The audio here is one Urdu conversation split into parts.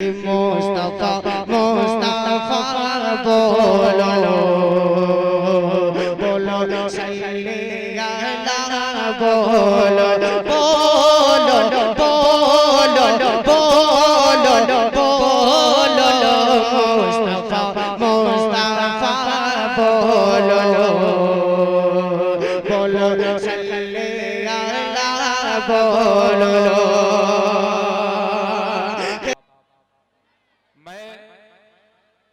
مصطفیٰ مصطفیٰ بولو بولو صلی اللہ بولو بولو بولو بولو بولو مصطفیٰ مصطفیٰ بولو بولو صلی اللہ بولو.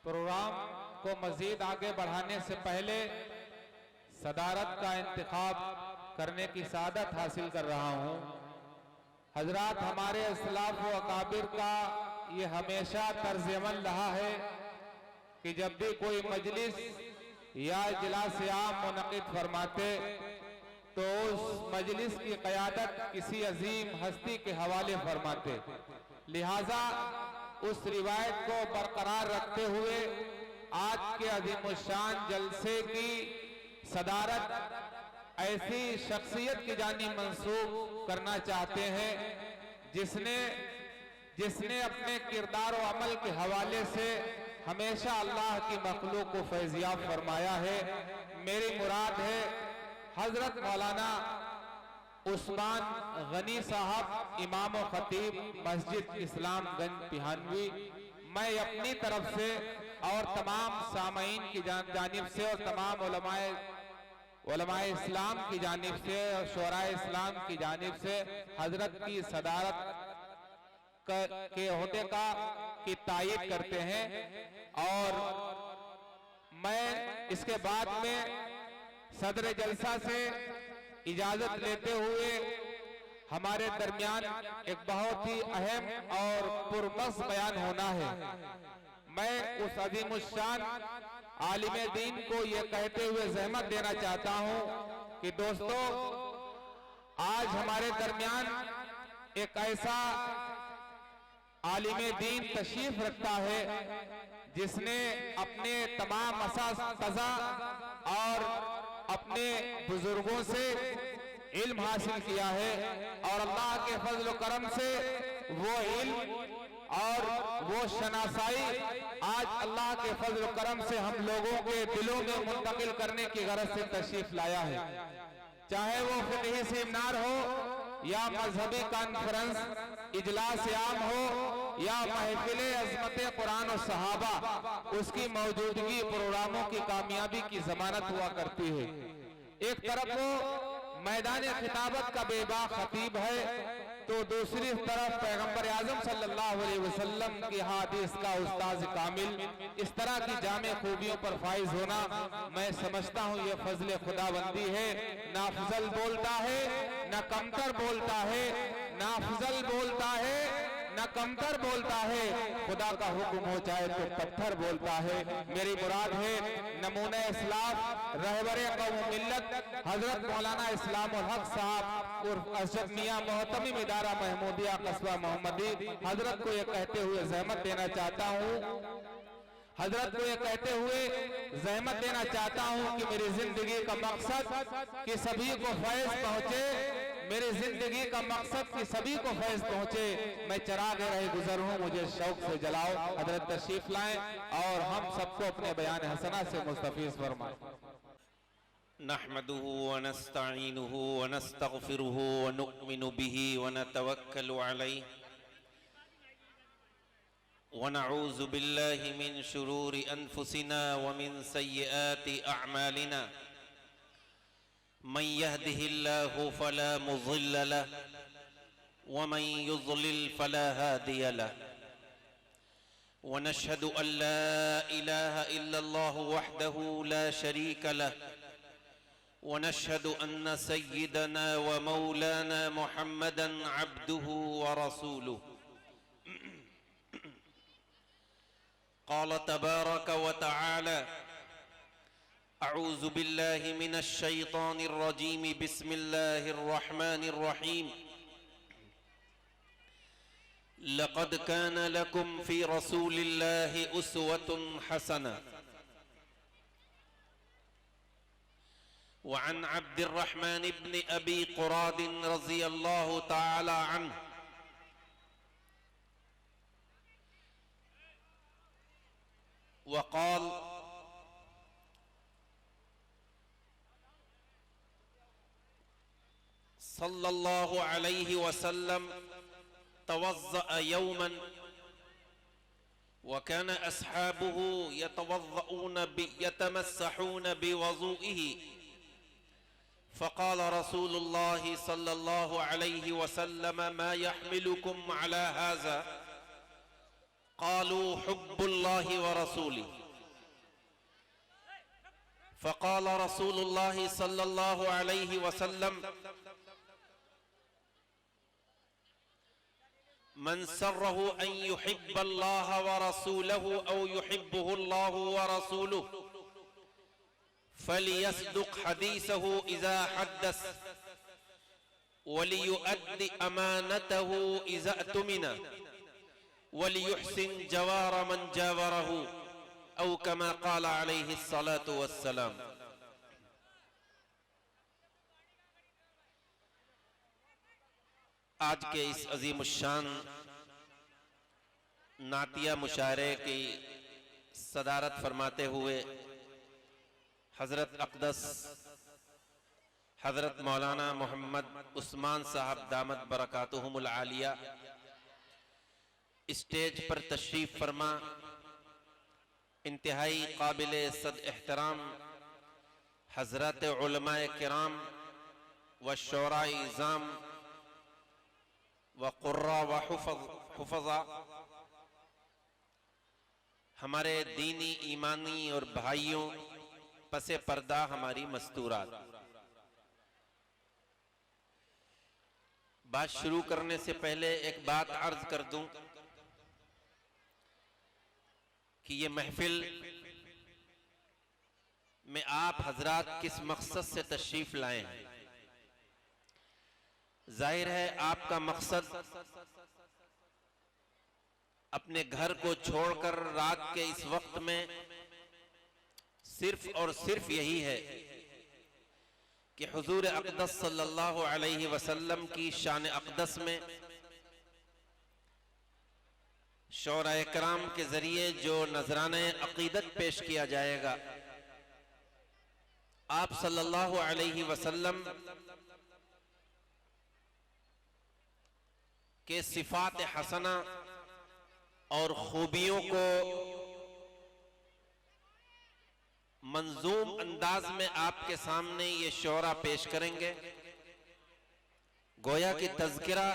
پروگرام کو مزید آگے بڑھانے سے پہلے صدارت کا انتخاب کرنے کی سعادت حاصل کر رہا ہوں. حضرات، ہمارے اسلاف و اکابر کا یہ ہمیشہ طرز عمل رہا ہے کہ جب بھی کوئی مجلس یا اجلاس عام منعقد فرماتے تو اس مجلس کی قیادت کسی عظیم ہستی کے حوالے فرماتے. لہذا اس روایت کو برقرار رکھتے ہوئے آج کے عظیم الشان جلسے کی صدارت ایسی شخصیت کی جانب منسوب کرنا چاہتے ہیں جس نے اپنے کردار و عمل کے حوالے سے ہمیشہ اللہ کی مخلوق کو فیضیاب فرمایا ہے. میری مراد ہے حضرت مولانا عثمان غنی صاحب، امام و خطیب مسجد اسلام گنج پہانوی. میں اپنی طرف سے اور تمام سامعین کی جانب سے اور تمام علماء اسلام کی جانب سے اور شعراء اسلام کی جانب سے حضرت کی صدارت کے عہدے کی تائید کرتے ہیں. اور میں اس کے بعد میں صدر جلسہ سے اجازت لیتے ہوئے ہمارے درمیان ایک بہت ہی اہم اور پرمغز بیان ہونا ہے. میں اس عظیم الشان عالم دین کو یہ کہتے ہوئے زحمت دینا چاہتا ہوں کہ دوستو، آج ہمارے درمیان ایک ایسا عالم دین تشریف رکھتا ہے جس نے اپنے تمام اساتذہ اور اپنے بزرگوں سے علم حاصل کیا ہے، اور اللہ کے فضل و کرم سے وہ علم اور وہ شناسائی آج اللہ کے فضل و کرم سے ہم لوگوں کے دلوں میں منتقل کرنے کی غرض سے تشریف لایا ہے. چاہے وہ فقہی سیمینار ہو یا مذہبی کانفرنس اجلاس عام ہو یا محفل عظمت قرآن و صحابہ، اس کی موجودگی پروگراموں کی کامیابی کی ضمانت ہوا کرتی ہے. ایک طرف وہ میدان خطابت کا بے باک خطیب ہے تو دوسری طرف پیغمبر اعظم صلی اللہ علیہ وسلم کی حدیث کا استاذ کامل. اس طرح کی جامع خوبیوں پر فائز ہونا میں سمجھتا ہوں یہ فضل خداوندی ہے. نہ افضل بولتا ہے نہ کمتر بولتا ہے، نہ افضل بولتا ہے نہ کمتر بولتا ہے، خدا کا حکم ہو چاہے تو پتھر بولتا ہے. میری مراد ہے نمونہ اسلاف رہبر قوم ملت حضرت مولانا اسلام الحق صاحب اور ارشد میاں محتمم ادارہ محمودیہ قصبہ محمدی. حضرت کو یہ کہتے ہوئے زحمت دینا چاہتا ہوں کہ میری زندگی کا مقصد کہ سبھی کو فیض پہنچے، میری زندگی کا مقصد کہ سبھی کو فیض پہنچے. میں چراغ رہ گزر ہوں، مجھے شوق سے جلاؤ. حضرت تشریف لائیں اور ہم سب کو اپنے بیان حسنہ سے مستفیض فرمائیں. نحمده ونستعينه ونستغفره ونؤمن به ونتوكل عليه ونعوذ بالله من شرور أنفسنا ومن سيئات أعمالنا. من يهده الله فلا مضل له ومن يضلل فلا هادي له. ونشهد أن لا إله إلا الله وحده لا شريك له. ونشهد أن سيدنا ومولانا محمدا عبده ورسوله. قال تبارك وتعالى: أعوذ بالله من الشيطان الرجيم، بسم الله الرحمن الرحيم. لقد كان لكم في رسول الله أسوة حسنة. وعن عبد الرحمن بن أبي قراد رضي الله تعالى عنه وقال صلى الله عليه وسلم توضأ يوما وكان أصحابه يتمسحون بوضوئه فقال رسول الله صلى الله عليه وسلم ما يحملكم على هذا قالوا حب الله ورسوله فقال رسول الله صلى الله عليه وسلم من سره أن يحب الله ورسوله أو يحبه الله ورسوله فليصدق حديثه إذا حدث وليؤدي أمانته إذا اؤتمن وليحسن جوار من جاوره أو كما قال عليه الصلاة والسلام. آج کے اس عظیم الشان نعتیہ مشاعرے کی صدارت فرماتے ہوئے حضرت اقدس حضرت مولانا محمد عثمان صاحب دامت برکاتہم العالیہ اسٹیج پر تشریف فرما انتہائی قابل صد احترام حضرات علماء کرام و شعراء عظام و قراء و حفظاء ہمارے دینی ایمانی اور بھائیوں پس پردہ ہماری مستورات، بات شروع کرنے سے پہلے ایک بات عرض کر دوں کہ یہ محفل میں آپ حضرات کس مقصد سے تشریف لائے ہیں. ظاہر ہے آپ کا مقصد اپنے گھر کو چھوڑ کر رات کے اس وقت میں صرف اور صرف یہی ہے کہ حضور اقدس صلی اللہ علیہ وسلم کی شان اقدس میں شعراء کرام کے ذریعے جو نذرانہ عقیدت پیش کیا جائے گا، آپ صلی اللہ علیہ وسلم کے صفات حسنہ اور خوبیوں کو منظوم انداز میں آپ کے سامنے یہ شعرا پیش کریں گے. گویا کہ تذکرہ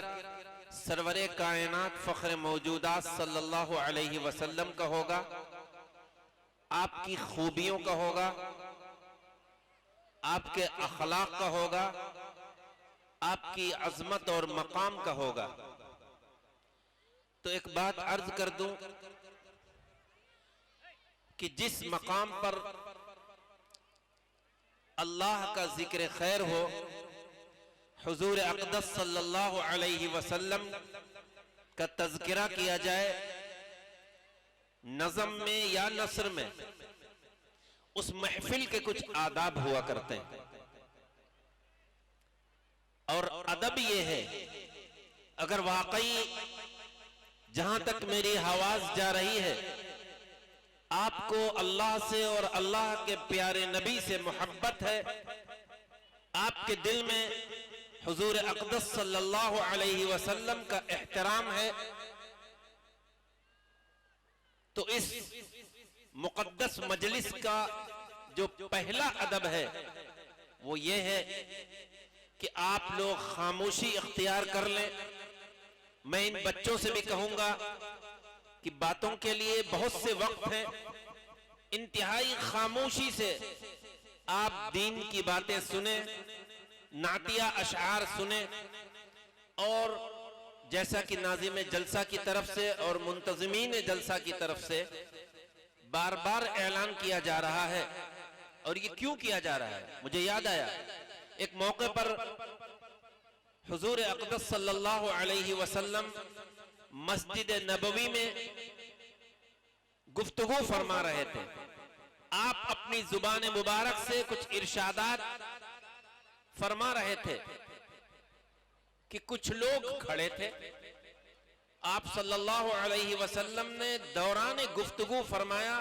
سرور کائنات فخر موجودات صلی اللہ علیہ وسلم کا ہوگا، آپ کی خوبیوں کا ہوگا، آپ کے اخلاق کا ہوگا، آپ کی عظمت اور مقام کا ہوگا. تو ایک بات عرض کر دوں کہ جس مقام پر اللہ کا ذکر خیر ہو، حضور اقدس صلی اللہ علیہ وسلم کا تذکرہ کیا جائے نظم میں یا نثر میں، اس محفل کے کچھ آداب ہوا کرتے ہیں. اور ادب یہ ہے، اگر واقعی جہاں تک میری آواز جا رہی ہے آپ کو اللہ سے اور اللہ کے پیارے نبی سے محبت ہے، آپ کے دل میں حضور اقدس صلی اللہ علیہ وسلم کا احترام ہے، تو اس مقدس مجلس کا جو پہلا ادب ہے وہ یہ ہے کہ آپ لوگ خاموشی اختیار کر لیں. میں ان بچوں سے بھی کہوں گا کہ باتوں کے لیے بہت سے وقت ہیں، انتہائی خاموشی سے آپ دین کی باتیں سنیں، نعتیہ اشعار سنیں، اور جیسا کہ ناظم جلسہ کی طرف سے اور منتظمین جلسہ کی طرف سے بار بار اعلان کیا جا رہا ہے. اور یہ کیوں کیا جا رہا ہے؟ مجھے یاد آیا ایک موقع پر حضور اقدس صلی اللہ علیہ وسلم مسجد نبوی میں گفتگو فرما رہے تھے. آپ اپنی زبان مبارک سے کچھ ارشادات فرما رہے تھے کہ کچھ لوگ کھڑے تھے. آپ صلی اللہ علیہ وسلم نے دوران گفتگو فرمایا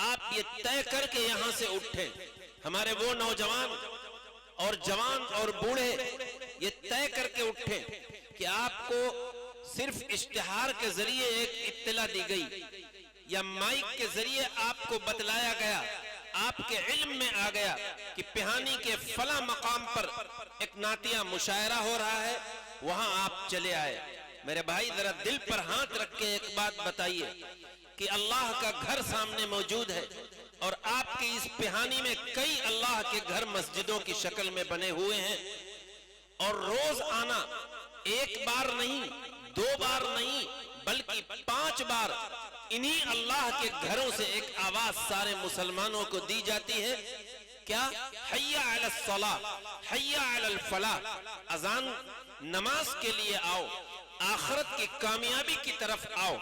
آپ یہ طے کر کے یہاں سے اٹھیں، ہمارے وہ نوجوان اور جوان اور بوڑھے یہ طے کر کے اٹھیں کہ آپ کو صرف اشتہار کے ذریعے ایک اطلاع دی گئی یا مائک کے ذریعے آپ کو بتلایا گیا، آپ کے علم میں آ گیا کہ پہانی کے فلاں مقام پر ایک نعتیہ مشاعرہ ہو رہا ہے، وہاں آپ چلے آئے۔ میرے بھائی ذرا دل پر ہاتھ رکھ کے ایک بات بتائیے کہ اللہ کا گھر سامنے موجود ہے اور آپ کی اس پہانی میں کئی اللہ کے گھر مسجدوں کی شکل میں بنے ہوئے ہیں، اور روز آنا ایک بار نہیں، 2 بار نہیں، بلکہ 5 بار انہی اللہ کے گھروں سے ایک آواز سارے مسلمانوں کو دی جاتی ہے، کیا؟ حی علی الصلاۃ، حی علی الفلاح، اذان نماز کے لیے آؤ، آخرت کی کامیابی کی طرف آؤ۔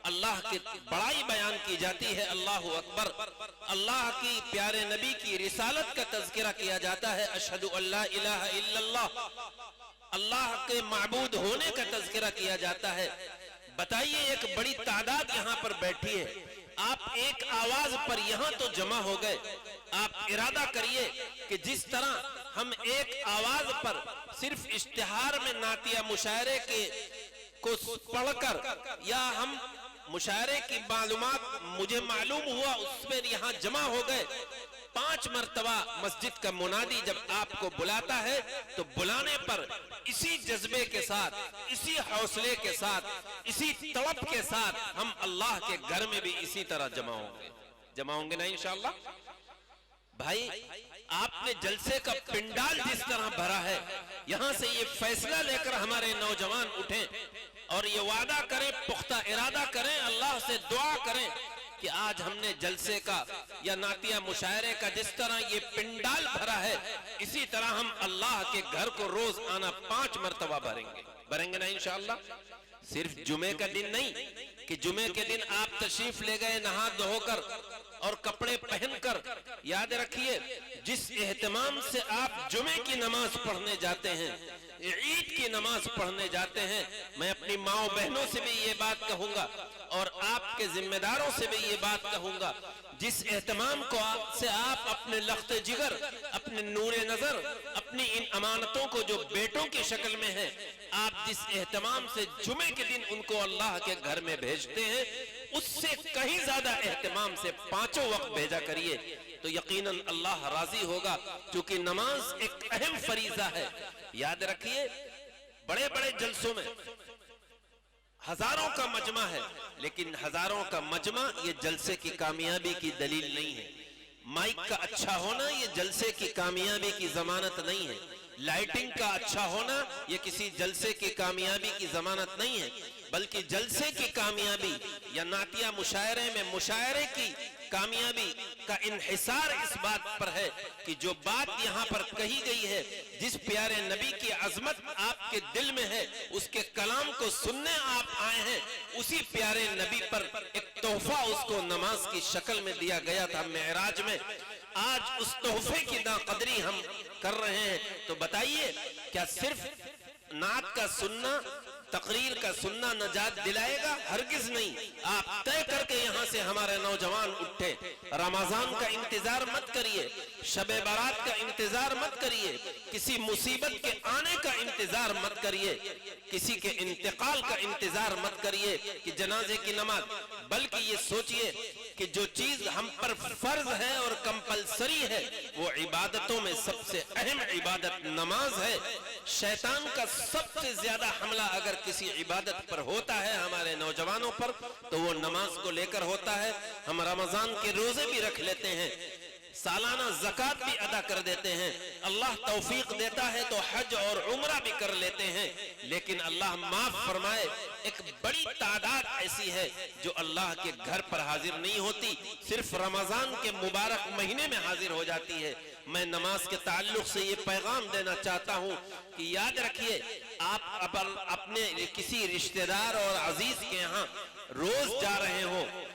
اللہ کی بڑائی بیان کی جاتی ہے، اللہ اکبر، اللہ کی پیارے نبی کی رسالت کا تذکرہ کیا جاتا ہے، اشہد ان لا الہ الا اللہ، اللہ کے معبود ہونے کا تذکرہ کیا جاتا ہے۔ بتائیے ایک بڑی تعداد یہاں پر بیٹھی ہے، آپ ایک آواز پر یہاں تو جمع ہو گئے، آپ ارادہ کریے کہ جس طرح ہم ایک آواز پر صرف اشتہار میں نعتیہ مشاعرے کو پڑھ کر یا ہم مشاعرے کی معلومات مجھے معلوم ہوا اس میں یہاں جمع ہو گئے، 5 مرتبہ مسجد کا منادی جب آپ کو بلاتا ہے تو بلانے پر اسی جذبے کے ساتھ، اسی حوصلے کے ساتھ، اسی طلب کے ساتھ ہم اللہ کے گھر میں بھی اسی طرح جمع ہوں گے نا انشاءاللہ۔ بھائی آپ نے جلسے کا پنڈال جس طرح بھرا ہے، یہاں سے یہ فیصلہ لے کر ہمارے نوجوان اٹھیں اور یہ وعدہ کریں، پختہ ارادہ کریں، اللہ سے دعا کریں کہ آج ہم نے جلسے کا یا نعتیہ مشاعرے کا جس طرح یہ پنڈال بھرا ہے، اسی طرح ہم اللہ کے گھر کو روز آنا 5 مرتبہ بھریں گے نا انشاءاللہ۔ صرف جمعے کا دن نہیں کہ جمعے کے دن آپ تشریف لے گئے نہا دھو کر اور کپڑے پہن کر، یاد رکھیے جس اہتمام سے آپ جمعے کی نماز پڑھنے جاتے ہیں، عید کی نماز پڑھنے جاتے ہیں، میں اپنی ماں بہنوں سے بھی یہ بات کہوں گا اور آپ کے ذمہ داروں سے بھی یہ بات کہوں گا، جس اہتمام کو سے آپ اپنے لخت جگر، اپنے نور نظر، اپنی ان امانتوں کو جو بیٹوں کی شکل میں ہے، آپ جس اہتمام سے جمعے کے دن ان کو اللہ کے گھر میں بھیجتے ہیں، اس سے کہیں زیادہ اہتمام سے 5 وقت بھیجا کریے تو یقیناً اللہ راضی ہوگا، کیونکہ نماز ایک اہم فریضہ ہے۔ یاد رکھیے بڑے بڑے جلسوں میں ہزاروں کا مجمع ہے، لیکن ہزاروں کا مجمع یہ جلسے کی کامیابی کی دلیل نہیں ہے، مائک کا اچھا ہونا یہ جلسے کی کامیابی کی ضمانت نہیں ہے، لائٹنگ کا اچھا ہونا یہ کسی جلسے کی کامیابی کی ضمانت نہیں ہے، بلکہ جلسے کی کامیابی یا نعتیہ مشاعرے میں مشاعرے کی کامیابی کا انحصار اس بات پر ہے کہ جو بات یہاں پر کہی گئی ہے، جس پیارے نبی کی عظمت آپ کے دل میں ہے، اس کے کلام کو سننے آپ آئے ہیں، اسی پیارے نبی پر ایک تحفہ اس کو نماز کی شکل میں دیا گیا تھا معراج میں، آج اس تحفے کی ناقدری ہم کر رہے ہیں۔ تو بتائیے کیا صرف نعت کا سننا، تقریر کا سننا نجات دلائے گا؟ ہرگز نہیں۔ آپ طے کر کے یہاں سے ہمارے نوجوان اٹھے، رمضان کا انتظار مت کریے، شب برات کا انتظار مت کریے، کسی مصیبت کے آنے کا انتظار مت کریے، کسی کے انتقال کا انتظار مت کریے کہ جنازے کی نماز، بلکہ یہ سوچئے کہ جو چیز ہم پر فرض ہے اور کمپلسری ہے وہ عبادتوں میں سب سے اہم عبادت نماز ہے۔ شیطان کا سب سے زیادہ حملہ اگر کسی عبادت پر ہوتا ہے ہمارے نوجوانوں پر تو وہ نماز کو لے کر ہوتا ہے۔ ہم رمضان کے روزے بھی رکھ لیتے ہیں، سالانہ زکوٰۃ بھی ادا کر دیتے ہیں، اللہ توفیق دیتا ہے تو حج اور عمرہ بھی کر لیتے ہیں، لیکن اللہ معاف فرمائے ایک بڑی تعداد ایسی ہے جو اللہ کے گھر پر حاضر نہیں ہوتی، صرف رمضان کے مبارک مہینے میں حاضر ہو جاتی ہے۔ میں نماز کے تعلق سے یہ پیغام دینا چاہتا ہوں کہ یاد رکھیے آپ اپنے کسی رشتہ دار اور عزیز کے یہاں روز جا رہے ہوں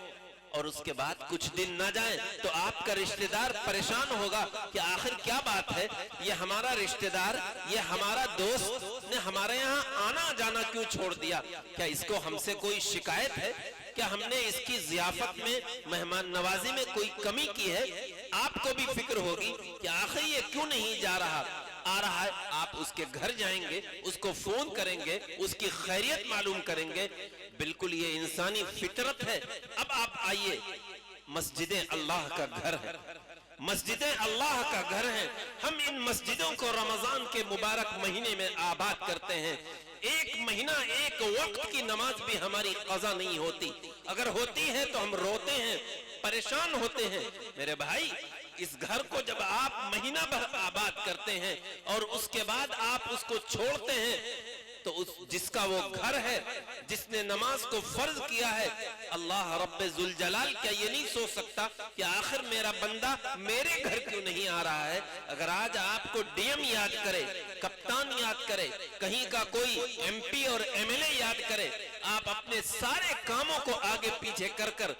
اور اس کے بعد کچھ دن نہ جائیں تو آپ کا رشتہ دار پریشان ہوگا کہ آخر کیا بات ہے، یہ ہمارا رشتہ دار، یہ ہمارا دوست نے ہمارے یہاں آنا جانا کیوں چھوڑ دیا، کیا اس کو ہم سے کوئی شکایت ہے؟ کیا ہم نے اس کی ضیافت میں مہمان نوازی میں کوئی کمی کی ہے؟ آپ کو بھی فکر ہوگی کہ آخر یہ کیوں نہیں جا رہا، آ رہا ہے۔ آپ اس کے گھر جائیں گے، اس کو فون کریں گے، اس کی خیریت معلوم کریں گے۔ بالکل یہ انسانی فطرت ہے۔ اب آپ آئیے، مسجدیں اللہ کا گھر ہے، مسجدیں اللہ کا گھر ہیں۔ ہم ان مسجدوں کو رمضان کے مبارک مہینے میں آباد کرتے ہیں۔ ایک مہینہ ایک وقت کی نماز بھی ہماری قضا نہیں ہوتی، اگر ہوتی ہے تو ہم روتے ہیں، پریشان ہوتے ہیں۔ میرے بھائی، اس گھر کو جب آپ مہینہ بھر آباد کرتے ہیں اور اس کے بعد آپ اس کو چھوڑتے ہیں تو جس کا وہ گھر ہے، جس نے نماز کو فرض کیا ہے، اللہ رب ذوالجلال کیا یہ نہیں سوچ سکتا کہ آخر میرا بندہ میرے گھر کیوں نہیں آ رہا ہے؟ اگر آج آپ کو ڈی ایم یاد کرے، کپتان یاد کرے، کہیں کا کوئی ایم پی اور ایم ایل اے یاد کرے، آپ اپنے سارے کاموں کو آگے پیچھے کر کر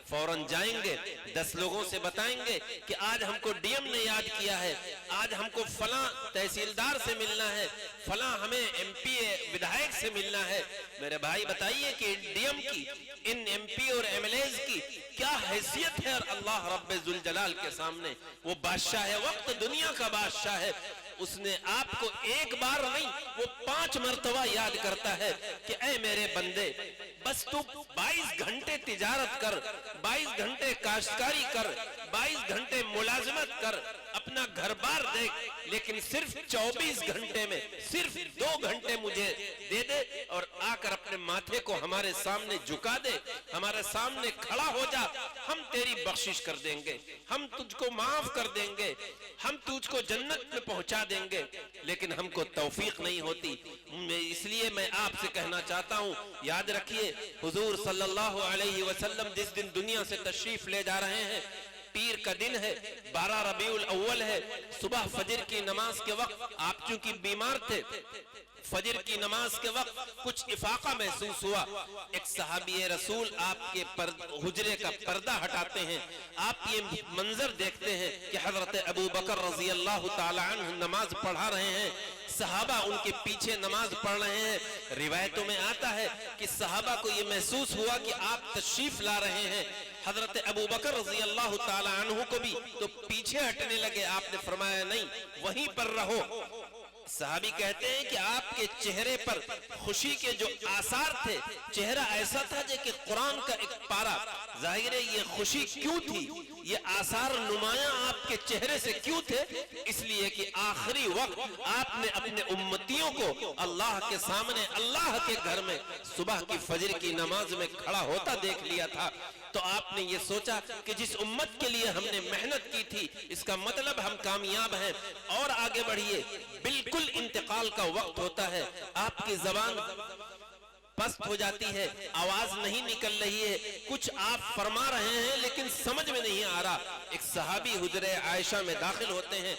فوراً جائیں گے، 10 لوگوں سے بتائیں گے کہ آج ہم کو ڈی ایم نے یاد کیا ہے، آج ہم کو فلاں تحصیلدار سے ملنا ہے، فلاں ہمیں ایم پی ودھائک سے ملنا ہے۔ میرے بھائی بتائیے کہ ڈی ایم کی، ان ایم پی اور ایم ایل ایز کی کیا حیثیت ہے اللہ رب ذوالجلال کے سامنے؟ وہ بادشاہ ہے، وقت دنیا کا بادشاہ ہے۔ اس نے آپ کو ایک بار نہیں، وہ 5 مرتبہ یاد کرتا ہے کہ اے میرے بندے، بس تو 22 گھنٹے تجارت کر، 22 گھنٹے کاشتکاری کر، 22 گھنٹے ملازمت کر، اپنا گھر بار دیکھ، لیکن صرف 24 گھنٹے میں صرف 2 گھنٹے مجھے دے دے اور آ کر اپنے ماتھے کو ہمارے سامنے جھکا دے، ہمارے سامنے کھڑا ہو جا، ہم تیری بخشش کر دیں گے، ہم تجھ کو معاف کر دیں گے، ہم تجھ کو جنت میں پہنچا دیں گے۔ لیکن ہم کو توفیق نہیں ہوتی۔ اس لیے میں آپ سے کہنا چاہتا ہوں، یاد رکھیے حضور صلی اللہ علیہ وسلم جس دن دنیا سے تشریف لے جا رہے ہیں، پیر کا دن ہے، 12 ربیع الاول ہے، صبح فجر کی نماز کے وقت آپ چونکہ بیمار تھے، فجر کی نماز کے وقت کچھ افاقہ محسوس ہوا۔ ایک صحابی رسول آپ کے حجرے کا پردہ ہٹاتے ہیں، آپ یہ منظر دیکھتے ہیں کہ حضرت ابو بکر رضی اللہ تعالی عنہ نماز پڑھا رہے ہیں، صحابہ ان کے پیچھے نماز پڑھ رہے ہیں۔ روایتوں میں آتا ہے کہ صحابہ کو یہ محسوس ہوا کہ آپ تشریف لا رہے ہیں۔ حضرت ابو بکر رضی اللہ تعالی عنہ کو بھی تو پیچھے ہٹنے لگے، آپ نے فرمایا نہیں، وہیں پر رہو۔ صحابی کہتے ہیں کہ آپ کے چہرے پر خوشی کے جو آثار تھے، چہرہ ایسا تھا کہ قرآن کا ایک پارہ، ظاہر ہے یہ خوشی کیوں تھی، یہ آثار نمایاں آپ کے چہرے سے کیوں تھے؟ اس لیے کہ آخری وقت آپ نے اپنے امتیوں کو اللہ کے سامنے، اللہ کے گھر میں صبح کی فجر کی نماز میں کھڑا ہوتا دیکھ لیا تھا۔ تو آپ نے یہ سوچا کہ جس امت کے لیے ہم نے محنت کی تھی، اس کا مطلب ہم کامیاب ہیں، اور آگے بڑھیے۔ بالکل انتقال کا وقت ہوتا ہے، آپ کی زبان پست ہو جاتی ہے، آواز نہیں نکل رہی ہے، کچھ آپ فرما رہے ہیں لیکن سمجھ میں نہیں آ رہا۔ ایک صحابی حجرہ عائشہ میں داخل ہوتے ہیں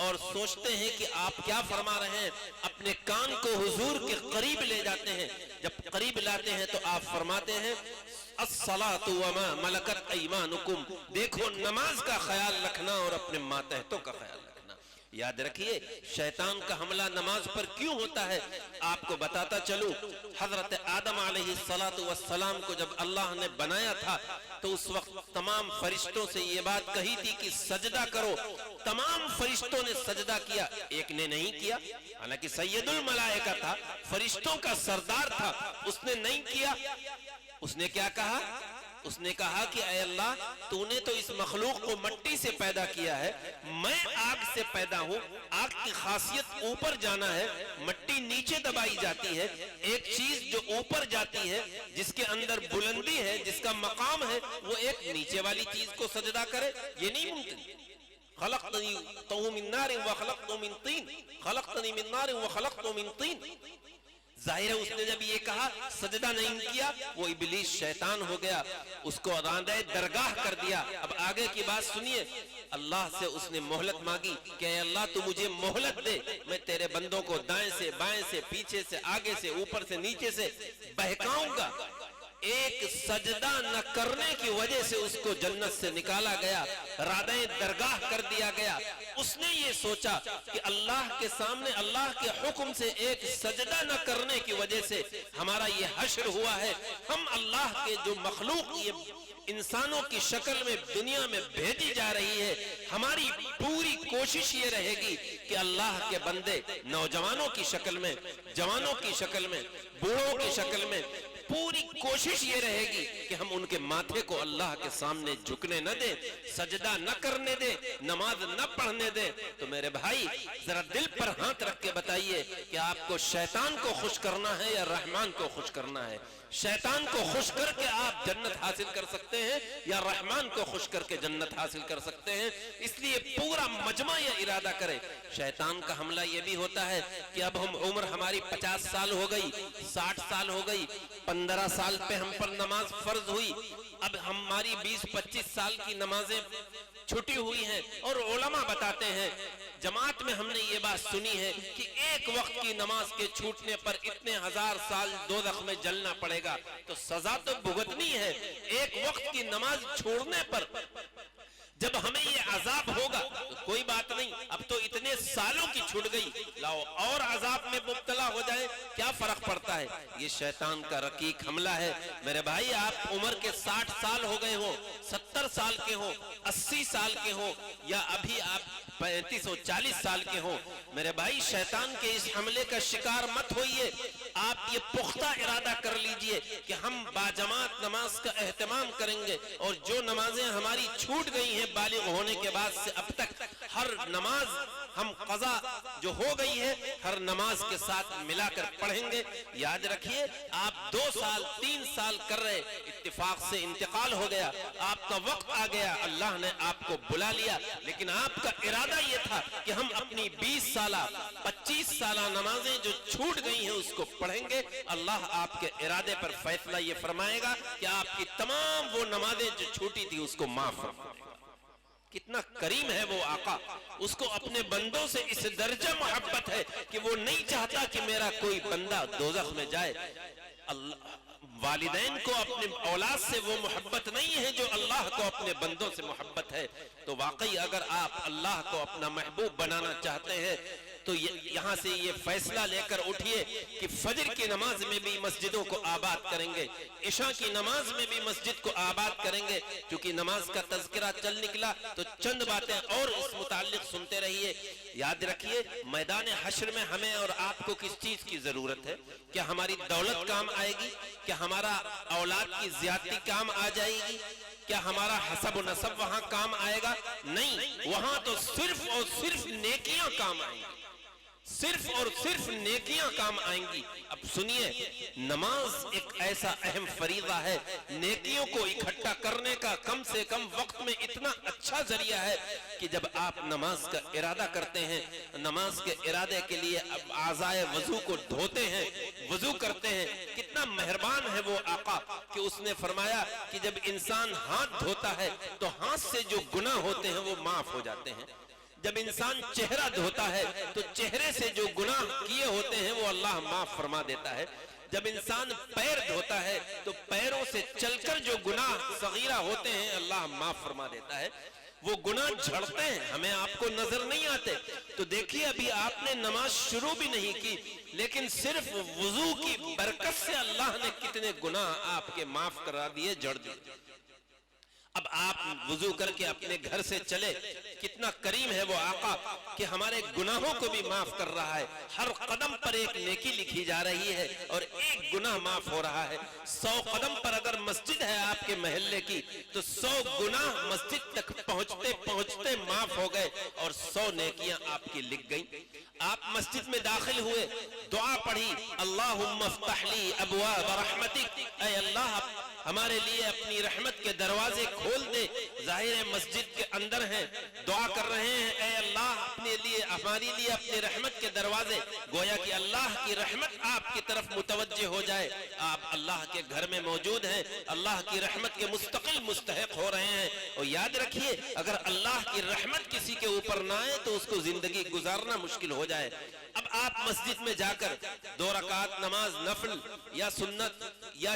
اور سوچتے ہیں کہ آپ کیا فرما رہے ہیں، اپنے کان کو حضور کے قریب لے جاتے ہیں۔ جب قریب لاتے ہیں تو آپ فرماتے ہیں الصلاۃ وما ملکت ایمانکم، دیکھو نماز کا خیال رکھنا اور اپنے ماتحتوں کا خیال رکھنا۔ یاد رکھیے شیطان کا حملہ نماز پر کیوں ہوتا ہے، آپ کو بتاتا چلوں۔ حضرت آدم علیہ السلام کو جب اللہ نے بنایا تھا تو اس وقت تمام فرشتوں سے یہ بات کہی تھی کہ سجدہ کرو، تمام فرشتوں نے سجدہ کیا، ایک نے نہیں کیا، حالانکہ سید الملائکہ تھا، فرشتوں کا سردار تھا، اس نے نہیں کیا۔ اس نے کیا کہا؟ اس نے کہا کہ اے اللہ، تو نے تو اس مخلوق کو مٹی سے پیدا کیا ہے، میں آگ سے پیدا ہوں، آگ کی خاصیت اوپر جانا ہے، مٹی نیچے دبائی جاتی ہے، ایک چیز جو اوپر جاتی ہے، جس کے اندر بلندی ہے، جس کا مقام ہے، وہ ایک نیچے والی چیز کو سجدہ کرے، یہ نہیں ممکن۔ خلقتنی من نار وخلقتہ من طین، خلقتنی من نار وخلقتہ من طین۔ ظاہر ہے اس نے جب یہ کہا، سجدہ نہیں کیا، وہ ابلیس شیطان ہو گیا، اس کو راندہ درگاہ کر دیا۔ اب آگے کی بات سنیے، اللہ سے اس نے مہلت مانگی کہ اے اللہ تو مجھے مہلت دے، میں تیرے بندوں کو دائیں سے بائیں سے پیچھے سے آگے سے اوپر سے نیچے سے بہکاؤں گا۔ ایک سجدہ نہ کرنے کی وجہ سے اس کو جنت سے نکالا گیا، رادائیں درگاہ کر دیا گیا۔ اس نے یہ سوچا کہ اللہ کے سامنے اللہ کے حکم سے ایک سجدہ نہ کرنے کی وجہ سے ہمارا یہ حشر ہوا ہے، ہم اللہ کے جو مخلوق یہ انسانوں کی شکل میں دنیا میں بھیجی جا رہی ہے، ہماری پوری کوشش یہ رہے گی کہ اللہ کے بندے نوجوانوں کی شکل میں، جوانوں کی شکل میں، بوڑھوں کی شکل میں، پوری کوشش یہ رہے گی کہ ہم ان کے ماتھے کو اللہ کے سامنے جھکنے نہ دیں، سجدہ نہ کرنے دیں، نماز نہ پڑھنے دیں۔ تو میرے بھائی ذرا دل پر ہاتھ رکھ کے بتائیے کہ آپ کو شیطان کو خوش کرنا ہے یا رحمان کو خوش کرنا ہے؟ شیطان کو خوش کر کے آپ جنت حاصل کر سکتے ہیں یا رحمان کو خوش کر کے جنت حاصل کر سکتے ہیں؟ اس لیے پورا مجمع یہ ارادہ کرے۔ شیطان کا حملہ یہ بھی ہوتا ہے کہ اب ہم عمر ہماری 50 سال ہو گئی، 60 سال ہو گئی، 15 سال پہ ہم پر نماز فرض ہوئی، اب ہماری 20-25 سال کی نمازیں چھٹی ہوئی ہیں، اور علماء بتاتے ہیں، جماعت میں ہم نے یہ بات سنی ہے کہ ایک وقت کی نماز کے چھوٹنے پر اتنے ہزار سال دوزخ میں جلنا پڑے گا۔ تو سزا تو بھگتنی ہے، ایک وقت کی نماز چھوڑنے پر جب ہمیں یہ عذاب ہوگا تو کوئی بات نہیں، اب تو اتنے سالوں کی چھوٹ گئی، لاؤ اور عذاب میں مبتلا ہو جائے، کیا فرق پڑتا ہے؟ یہ شیطان کا رقیق حملہ ہے۔ میرے بھائی آپ عمر کے 60 سال ہو گئے ہو، 70 سال کے ہو، 80 سال کے ہو، یا ابھی آپ 35 اور 40 سال کے ہو، میرے بھائی شیطان کے اس حملے کا شکار مت ہوئیے۔ آپ یہ پختہ ارادہ کر لیجئے کہ ہم باجماعت نماز کا اہتمام کریں گے، اور جو نمازیں ہماری چھوٹ گئی ہیں بالغ ہونے کے بعد سے اب تک، ہر نماز ہم قضا جو ہو گئی ہے ہر نماز کے ساتھ ملا کر پڑھیں گے۔ یاد رکھیے آپ 2 سال 3 سال کر رہے، اتفاق سے انتقال ہو گیا، آپ کا وقت آ گیا، اللہ نے آپ کو بلا لیا، لیکن آپ کا ارادہ یہ تھا کہ ہم اپنی 20 سالہ 25 سالہ نمازیں جو چھوٹ گئی ہیں اس کو پڑھیں گے۔ اللہ آپ کے ارادے پر فیصلہ یہ فرمائے گا کہ آپ کی تمام وہ نمازیں جو چھوٹی تھی اس کو معاف فرمائے گا۔ کتنا کریم ہے وہ آقا، اس کو اپنے بندوں سے اس درجہ محبت ہے کہ وہ نہیں چاہتا کہ میرا کوئی بندہ دوزخ میں جائے۔ والدین کو اپنے اولاد سے وہ محبت نہیں ہے جو اللہ کو اپنے بندوں سے محبت ہے۔ تو واقعی اگر آپ اللہ کو اپنا محبوب بنانا چاہتے ہیں تو یہاں سے یہ فیصلہ لے کر اٹھیے کہ فجر کی نماز میں بھی مسجدوں کو آباد کریں گے، عشاء کی نماز میں بھی مسجد کو آباد کریں گے۔ چونکہ نماز کا تذکرہ چل نکلا تو چند باتیں اور اس متعلق سنتے رہیے۔ یاد رکھیے میدان حشر میں ہمیں اور آپ کو کس چیز کی ضرورت ہے؟ کیا ہماری دولت کام آئے گی؟ کیا ہمارا اولاد کی زیادتی کام آ جائے گی؟ کیا ہمارا حسب و نسب وہاں کام آئے گا؟ نہیں، وہاں تو صرف اور صرف نیکیاں کام آئیں گی، صرف اور صرف نیکیاں کام آئیں گی۔ اب سنیے، نماز ایک ایسا اہم فریضہ ہے، نیکیوں کو اکٹھا کرنے کا کم سے کم وقت میں اتنا اچھا ذریعہ ہے کہ جب آپ نماز کا ارادہ کرتے ہیں، نماز کے ارادے کے لیے اب اعضائے وضو کو دھوتے ہیں، وضو کرتے ہیں، کتنا مہربان ہے وہ آقا کہ اس نے فرمایا کہ جب انسان ہاتھ دھوتا ہے تو ہاتھ سے جو گناہ ہوتے ہیں وہ معاف ہو جاتے ہیں۔ جب انسان چہرہ دھوتا ہے تو چہرے سے جو گناہ کیے ہوتے ہیں وہ اللہ معاف فرما دیتا ہے۔ جب انسان پیر دھوتا ہے تو پیروں سے چل کر جو گناہ صغیرہ ہوتے ہیں اللہ معاف فرما دیتا ہے۔ وہ گناہ جھڑتے ہیں، ہمیں آپ کو نظر نہیں آتے۔ تو دیکھیے ابھی آپ نے نماز شروع بھی نہیں کی لیکن صرف وضو کی برکت سے اللہ نے کتنے گناہ آپ کے معاف کرا دیے، جھڑ دیے۔ اب آپ وضو کر کے اپنے گھر سے چلے، کتنا کریم ہے وہ آقا کہ ہمارے گناہوں کو بھی معاف کر رہا ہے۔ ہر قدم پر ایک نیکی لکھی جا رہی ہے اور ایک گناہ معاف ہو رہا ہے۔ 100 قدم پر اگر مسجد ہے آپ کے محلے کی تو 100 گناہ مسجد تک پہنچتے پہنچتے معاف ہو گئے اور 100 نیکیاں آپ کی لکھ گئیں۔ آپ مسجد میں داخل ہوئے، دعا پڑھی، اللہم افتح لی ابواب رحمتک، اے اللہ ہمارے لیے اپنی رحمت کے دروازے کھول دے۔ ظاہر مسجد کے اندر ہیں، دعا کر رہے ہیں، اے اللہ اپنے لیے ہماری لیے اپنے رحمت کے دروازے، گویا کہ اللہ کی رحمت آپ کی طرف متوجہ ہو جائے۔ آپ اللہ کے گھر میں موجود ہیں، اللہ کی رحمت کے مستقل مستحق ہو رہے ہیں۔ اور یاد رکھیے اگر اللہ کی رحمت کسی کے اوپر نہ آئے تو اس کو زندگی گزارنا مشکل ہو جائے۔ اب آپ مسجد میں جا کر 2 رکعت نماز نفل یا سنت یا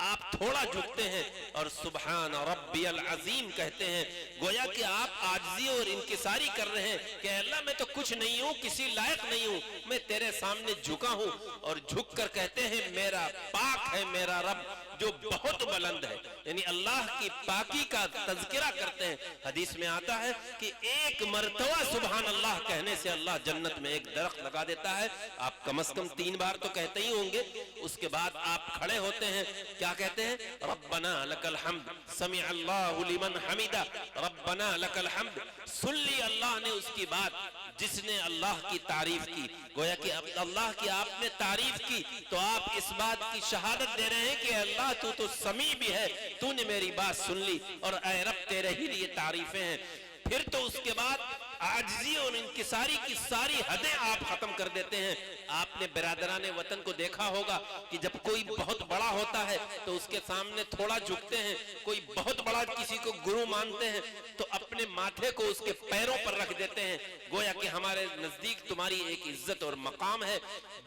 آپ تھوڑا جھکتے ہیں اور سبحان ربی العظیم کہتے ہیں، گویا کہ آپ عاجزی اور انکساری کر رہے ہیں کہ اے اللہ میں تو کچھ نہیں ہوں، کسی لائق نہیں ہوں، میں تیرے سامنے جھکا ہوں، اور جھک کر کہتے ہیں میرا پاک ہے میرا رب جو بہت بلند ہے، یعنی اللہ کی پاکی کا تذکرہ کرتے ہیں۔ حدیث میں آتا ہے کہ ایک مرتبہ سبحان اللہ کہنے سے اللہ جنت میں ایک درخت لگا دیتا ہے۔ آپ کم از کم 3 بار تو کہتے ہی ہوں گے، اس کے بعد آپ کھڑے ہوتے ہیں، کیا کہتے ہیں؟ ربنا لک الحمد سمع اللہ لمن حمدہ، ربنا لک الحمد۔ سن لی اللہ نے اس کی بات، جس نے اللہ کی تعریف کی، گویا کہ اللہ کی آپ نے تعریف کی تو آپ اس بات کی شہادت دے رہے ہیں کہ اللہ تو سمیع بھی ہے، تو نے میری بات سن لی، اور اے رب تیرے ہی لیے تعریفیں ہیں۔ پھر تو اس کے بعد عاجزی اور انکساری کی ساری حدیں آپ ختم کر دیتے ہیں۔ آپ نے برادران وطن کو دیکھا ہوگا کہ جب کوئی بہت بڑا ہوتا ہے تو اس کے سامنے تھوڑا جھکتے ہیں، کوئی بہت بڑا کسی کو گرو مانتے ہیں تو اپنے ماتھے کو اس کے پیروں پر رکھ دیتے ہیں، گویا کہ ہمارے نزدیک تمہاری ایک عزت اور مقام ہے۔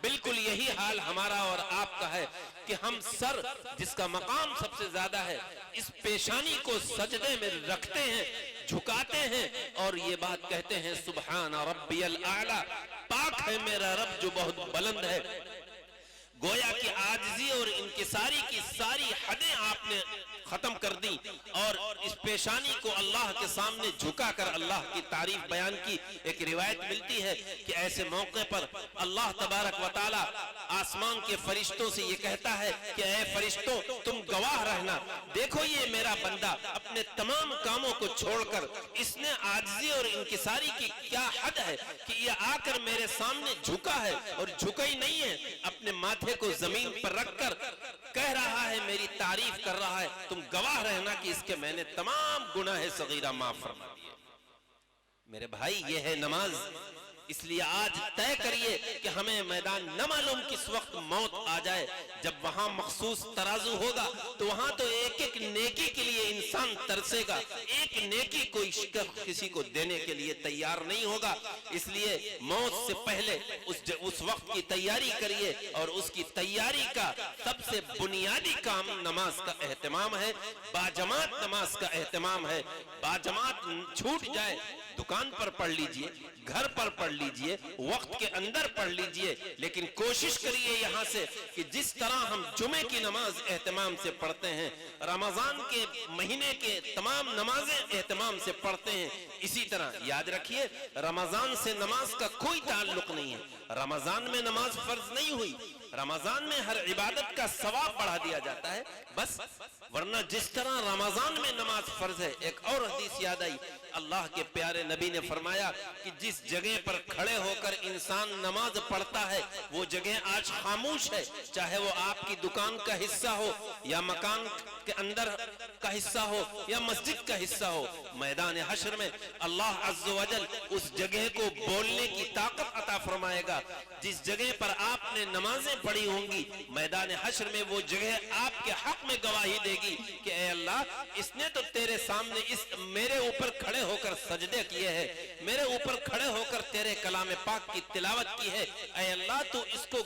بالکل یہی حال ہمارا اور آپ کا ہے کہ ہم سر جس کا مقام سب سے زیادہ ہے، اس پیشانی کو سجدے میں رکھتے ہیں، جھکاتے ہیں، اور یہ بات کہتے ہیں سبحان ربی الاعلی، پاک ہے میرا رب جو بہت بلند ہے۔ گویا کہ عاجزی اور انکساری کی ساری حدیں آپ نے ختم کر دی، اور اس پیشانی کو اللہ کے سامنے جھکا کر اللہ کی تعریف بیان کی۔ ایک روایت ملتی ہے کہ ایسے موقع پر اللہ تبارک و تعالی آسمان کے فرشتوں سے یہ کہتا ہے کہ اے فرشتوں تم گواہ رہنا، دیکھو یہ میرا بندہ اپنے تمام کاموں کو چھوڑ کر اس نے عاجزی اور انکساری کی کیا حد ہے کہ یہ آ کر میرے سامنے جھکا ہے، اور جھکا ہی نہیں ہے، اپنے ماتھے کو زمین پر رکھ کر کہہ رہا ہے، میری تعریف کر رہا ہے، تم گواہ رہنا کہ اس کے میں نے تمام گناہ صغیرہ معاف فرما دیے۔ میرے بھائی یہ ہے نماز، اس لیے آج طے کریے کہ ہمیں میدان نہ معلوم کس وقت موت آ جائے، جب وہاں مخصوص ترازو ہوگا تو وہاں تو ایک ایک نیکی کے لیے انسان ترسے گا، ایک نیکی کوئی کسی کو دینے کے لیے تیار نہیں ہوگا۔ اس لیے موت سے پہلے اس وقت کی تیاری کریے، اور اس کی تیاری کا سب سے بنیادی کام نماز کا اہتمام ہے، باجماعت نماز کا اہتمام ہے۔ باجماعت چھوٹ جائے، دکان پر پڑھ لیجئے، گھر پر پڑھ لیجئے، وقت کے اندر پڑھ لیجئے، لیکن کوشش کریے یہاں سے کہ جس طرح ہم جمعے کی نماز اہتمام سے پڑھتے ہیں، رمضان کے مہینے کے تمام نمازیں اہتمام سے پڑھتے ہیں، اسی طرح یاد رکھیے رمضان سے نماز کا کوئی تعلق نہیں ہے۔ رمضان میں نماز فرض نہیں ہوئی، رمضان میں ہر عبادت کا ثواب بڑھا دیا جاتا ہے بس، ورنہ جس طرح رمضان میں نماز فرض ہے۔ ایک اور حدیث یاد آئی، اللہ کے پیارے نبی نے فرمایا کہ جس جگہ پر کھڑے ہو کر انسان نماز پڑھتا ہے وہ جگہ آج خاموش ہے، چاہے وہ آپ کی دکان کا حصہ ہو یا مکان کے اندر کا حصہ ہو یا مسجد کا حصہ ہو، میدان حشر میں اللہ عز و جل اس جگہ کو بولنے کی طاقت عطا فرمائے گا۔ جس جگہ پر آپ نے نمازیں پڑھی ہوں گی، میدان حشر میں وہ جگہ آپ کے حق میں گواہی دے گی کہ اے اللہ اس نے تو تیرے سامنے میرے اوپر کھڑے ہو کر سجدے کیے ہیں، میرے اوپر کھڑے ہو کر تیرے کلام پاک کی تلاوت کی ہے، اے اللہ تو اس کو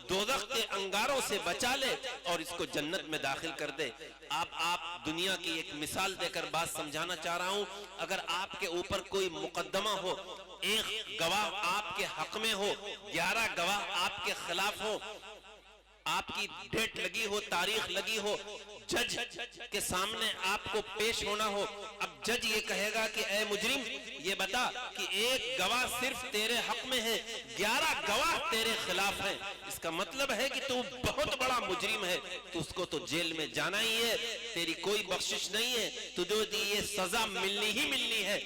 دوزخ کے انگاروں سے بچا لے اور اس کو جنت میں داخل کر دے۔ آپ دنیا کی ایک مثال دے کر بات سمجھانا چاہ رہا ہوں، اگر آپ کے اوپر کوئی مقدمہ ہو، ایک گواہ آپ کے حق میں ہو، 11 گواہ آپ کے خلاف ہو، آپ کی ڈیٹ لگی ہو، تاریخ لگی ہو، جج کے سامنے آپ کو پیش ہونا ہو، اب جج یہ کہے گا کہ اے مجرم یہ بتا کہ ایک گواہ صرف تیرے حق میں ہے، 11 گواہ تیرے خلاف ہیں، اس کا مطلب ہے کہ تو بہت بڑا مجرم ہے، تو اس کو تو جیل میں جانا ہی ہے، تیری کوئی بخشش نہیں ہے، تجھے یہ سزا ملنی ہی ملنی ہے۔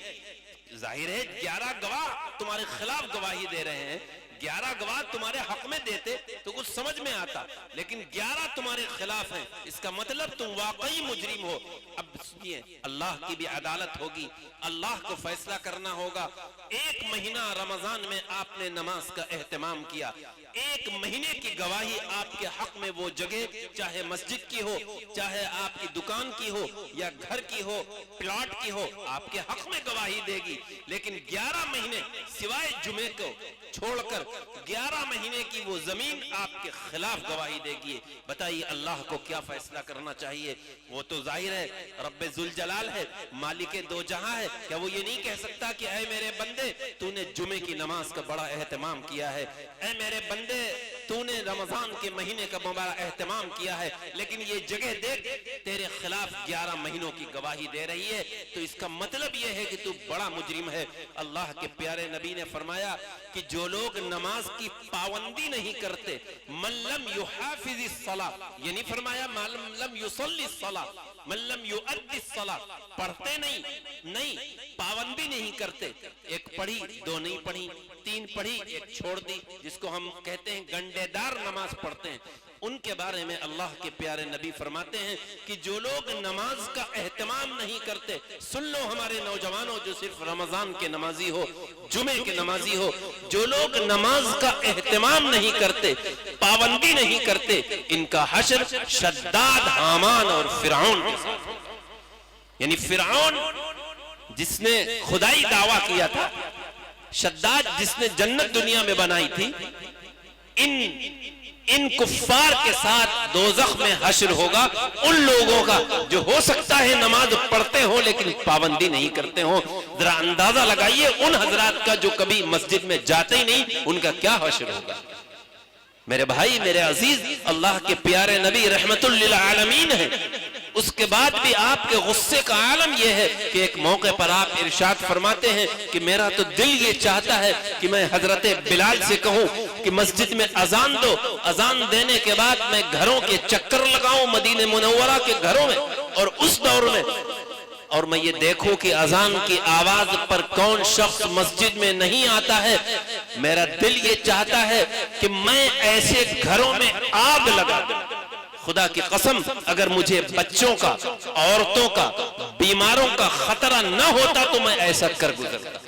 ظاہر ہے 11 گواہ تمہارے خلاف گواہی دے رہے ہیں، 11 گواہ تمہارے حق میں دیتے تو کچھ سمجھ میں آتا، لیکن 11 تمہارے خلاف ہیں، اس کا مطلب تم واقعی مجرم ہو۔ اب سنیے اللہ کی بھی عدالت ہوگی، اللہ کو فیصلہ کرنا ہوگا۔ ایک مہینہ رمضان میں آپ نے نماز کا اہتمام کیا، ایک مہینے کی گواہی آپ کے حق میں وہ جگہ چاہے مسجد کی ہو، چاہے آپ کی دکان کی ہو یا گھر کی ہو، پلاٹ کی ہو، آپ کے حق میں گواہی دے گی. لیکن 11 مہینے سوائے جمعے کو چھوڑ کر 11 مہینے کی وہ زمین آپ کے خلاف گواہی دے گی. بتائیے اللہ کو کیا فیصلہ کرنا چاہیے؟ وہ تو ظاہر ہے رب ذوالجلال ہے، مالک دو جہاں ہے. کیا وہ یہ نہیں کہہ سکتا کہ اے میرے بندے تو نے جمعے کی نماز کا بڑا اہتمام کیا ہے، اے میرے بندے تو نے رمضان کے مہینے کا بڑا اہتمام کیا ہے، لیکن یہ جگہ دیکھ تیرے خلاف 11 مہینوں کی گواہی دے رہی ہے، تو اس کا مطلب یہ ہے کہ تو بڑا مجرم ہے. اللہ کے پیارے نبی نے فرمایا کہ جو لوگ نماز کی پابندی نہیں کرتے، من لم یحافظ الصلاۃ، یہ نہیں فرمایا من لم یصلی الصلاۃ، من لم یؤدی الصلاۃ، پڑھتے نہیں پابندی نہیں کرتے، ایک پڑھی دو نہیں پڑھی، 3 پڑھی ایک چھوڑ دی، جس کو ہم کہتے ہیں گنڈے دار نماز پڑھتے ہیں، ان کے بارے میں اللہ کے پیارے نبی فرماتے ہیں کہ جو لوگ نماز کا اہتمام نہیں کرتے، سن لو ہمارے نوجوانوں جو صرف رمضان کے نمازی ہو، جمعے کے نمازی ہو، جو لوگ نماز کا اہتمام نہیں کرتے، پابندی نہیں کرتے، ان کا حشر شداد، حامان اور فرعون کے ساتھ. یعنی فرعون جس نے خدائی دعویٰ کیا تھا، شداد جس نے جنت دنیا میں بنائی تھی، ان کفار کے ساتھ دوزخ میں حشر ہوگا ان لوگوں کا جو ہو سکتا ہے نماز پڑھتے ہوں لیکن پابندی نہیں کرتے ہوں. ذرا اندازہ لگائیے ان حضرات کا جو کبھی مسجد میں جاتے ہی نہیں، ان کا کیا حشر ہوگا. میرے بھائی، میرے عزیز، اللہ کے پیارے نبی رحمت للعالمین ہیں، اس کے بعد بھی آپ کے غصے کا عالم یہ ہے کہ ایک موقع پر آپ ارشاد فرماتے ہیں کہ میرا تو دل یہ چاہتا ہے کہ میں حضرت بلال سے کہوں کہ مسجد میں اذان دو، اذان دینے کے بعد میں گھروں کے چکر لگاؤں مدینہ منورہ کے گھروں میں، اور اس دور میں اور میں یہ دیکھوں کہ اذان کی آواز پر کون شخص مسجد میں نہیں آتا ہے. میرا دل یہ چاہتا ہے کہ میں ایسے گھروں میں آگ لگا دوں. خدا کی قسم اگر مجھے بچوں کا، عورتوں کا، بیماروں کا خطرہ نہ ہوتا تو میں ایسا کر گزرتا.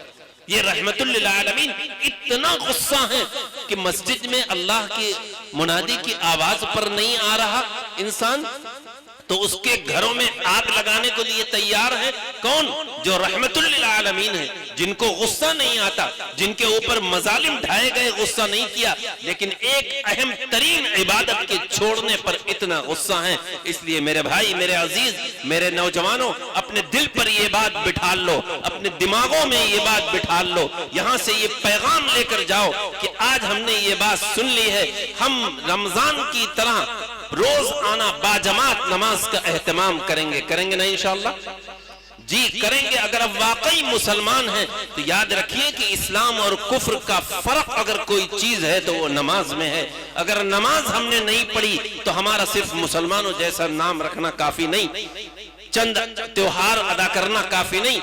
یہ رحمت للعالمین اتنا غصہ ہے کہ مسجد میں اللہ کی منادی کی آواز پر نہیں آ رہا انسان تو اس کے گھروں میں آگ لگانے کے لیے تیار ہے. کون؟ جو رحمت للعالمین ہے، جن کو غصہ نہیں آتا، جن کے اوپر مظالم ڈھائے گئے غصہ نہیں کیا، لیکن ایک اہم ترین عبادت کے چھوڑنے پر اتنا غصہ ہے. اس لیے میرے بھائی، میرے عزیز، میرے نوجوانوں، اپنے دل پر یہ بات بٹھا لو، اپنے دماغوں میں یہ بات بٹھا لو، یہاں سے یہ پیغام لے کر جاؤ کہ آج ہم نے یہ بات سن لی ہے، ہم رمضان کی طرح روز آنا باجماعت نماز کا اہتمام کریں گے نا انشاءاللہ؟ جی کریں گے. اگر اب واقعی مسلمان ہیں تو یاد رکھیے کہ اسلام اور کفر کا فرق اگر کوئی چیز ہے تو وہ نماز میں ہے. اگر نماز ہم نے نہیں پڑھی تو ہمارا صرف مسلمانوں جیسا نام رکھنا کافی نہیں، چند تیوہار ادا کرنا کافی نہیں.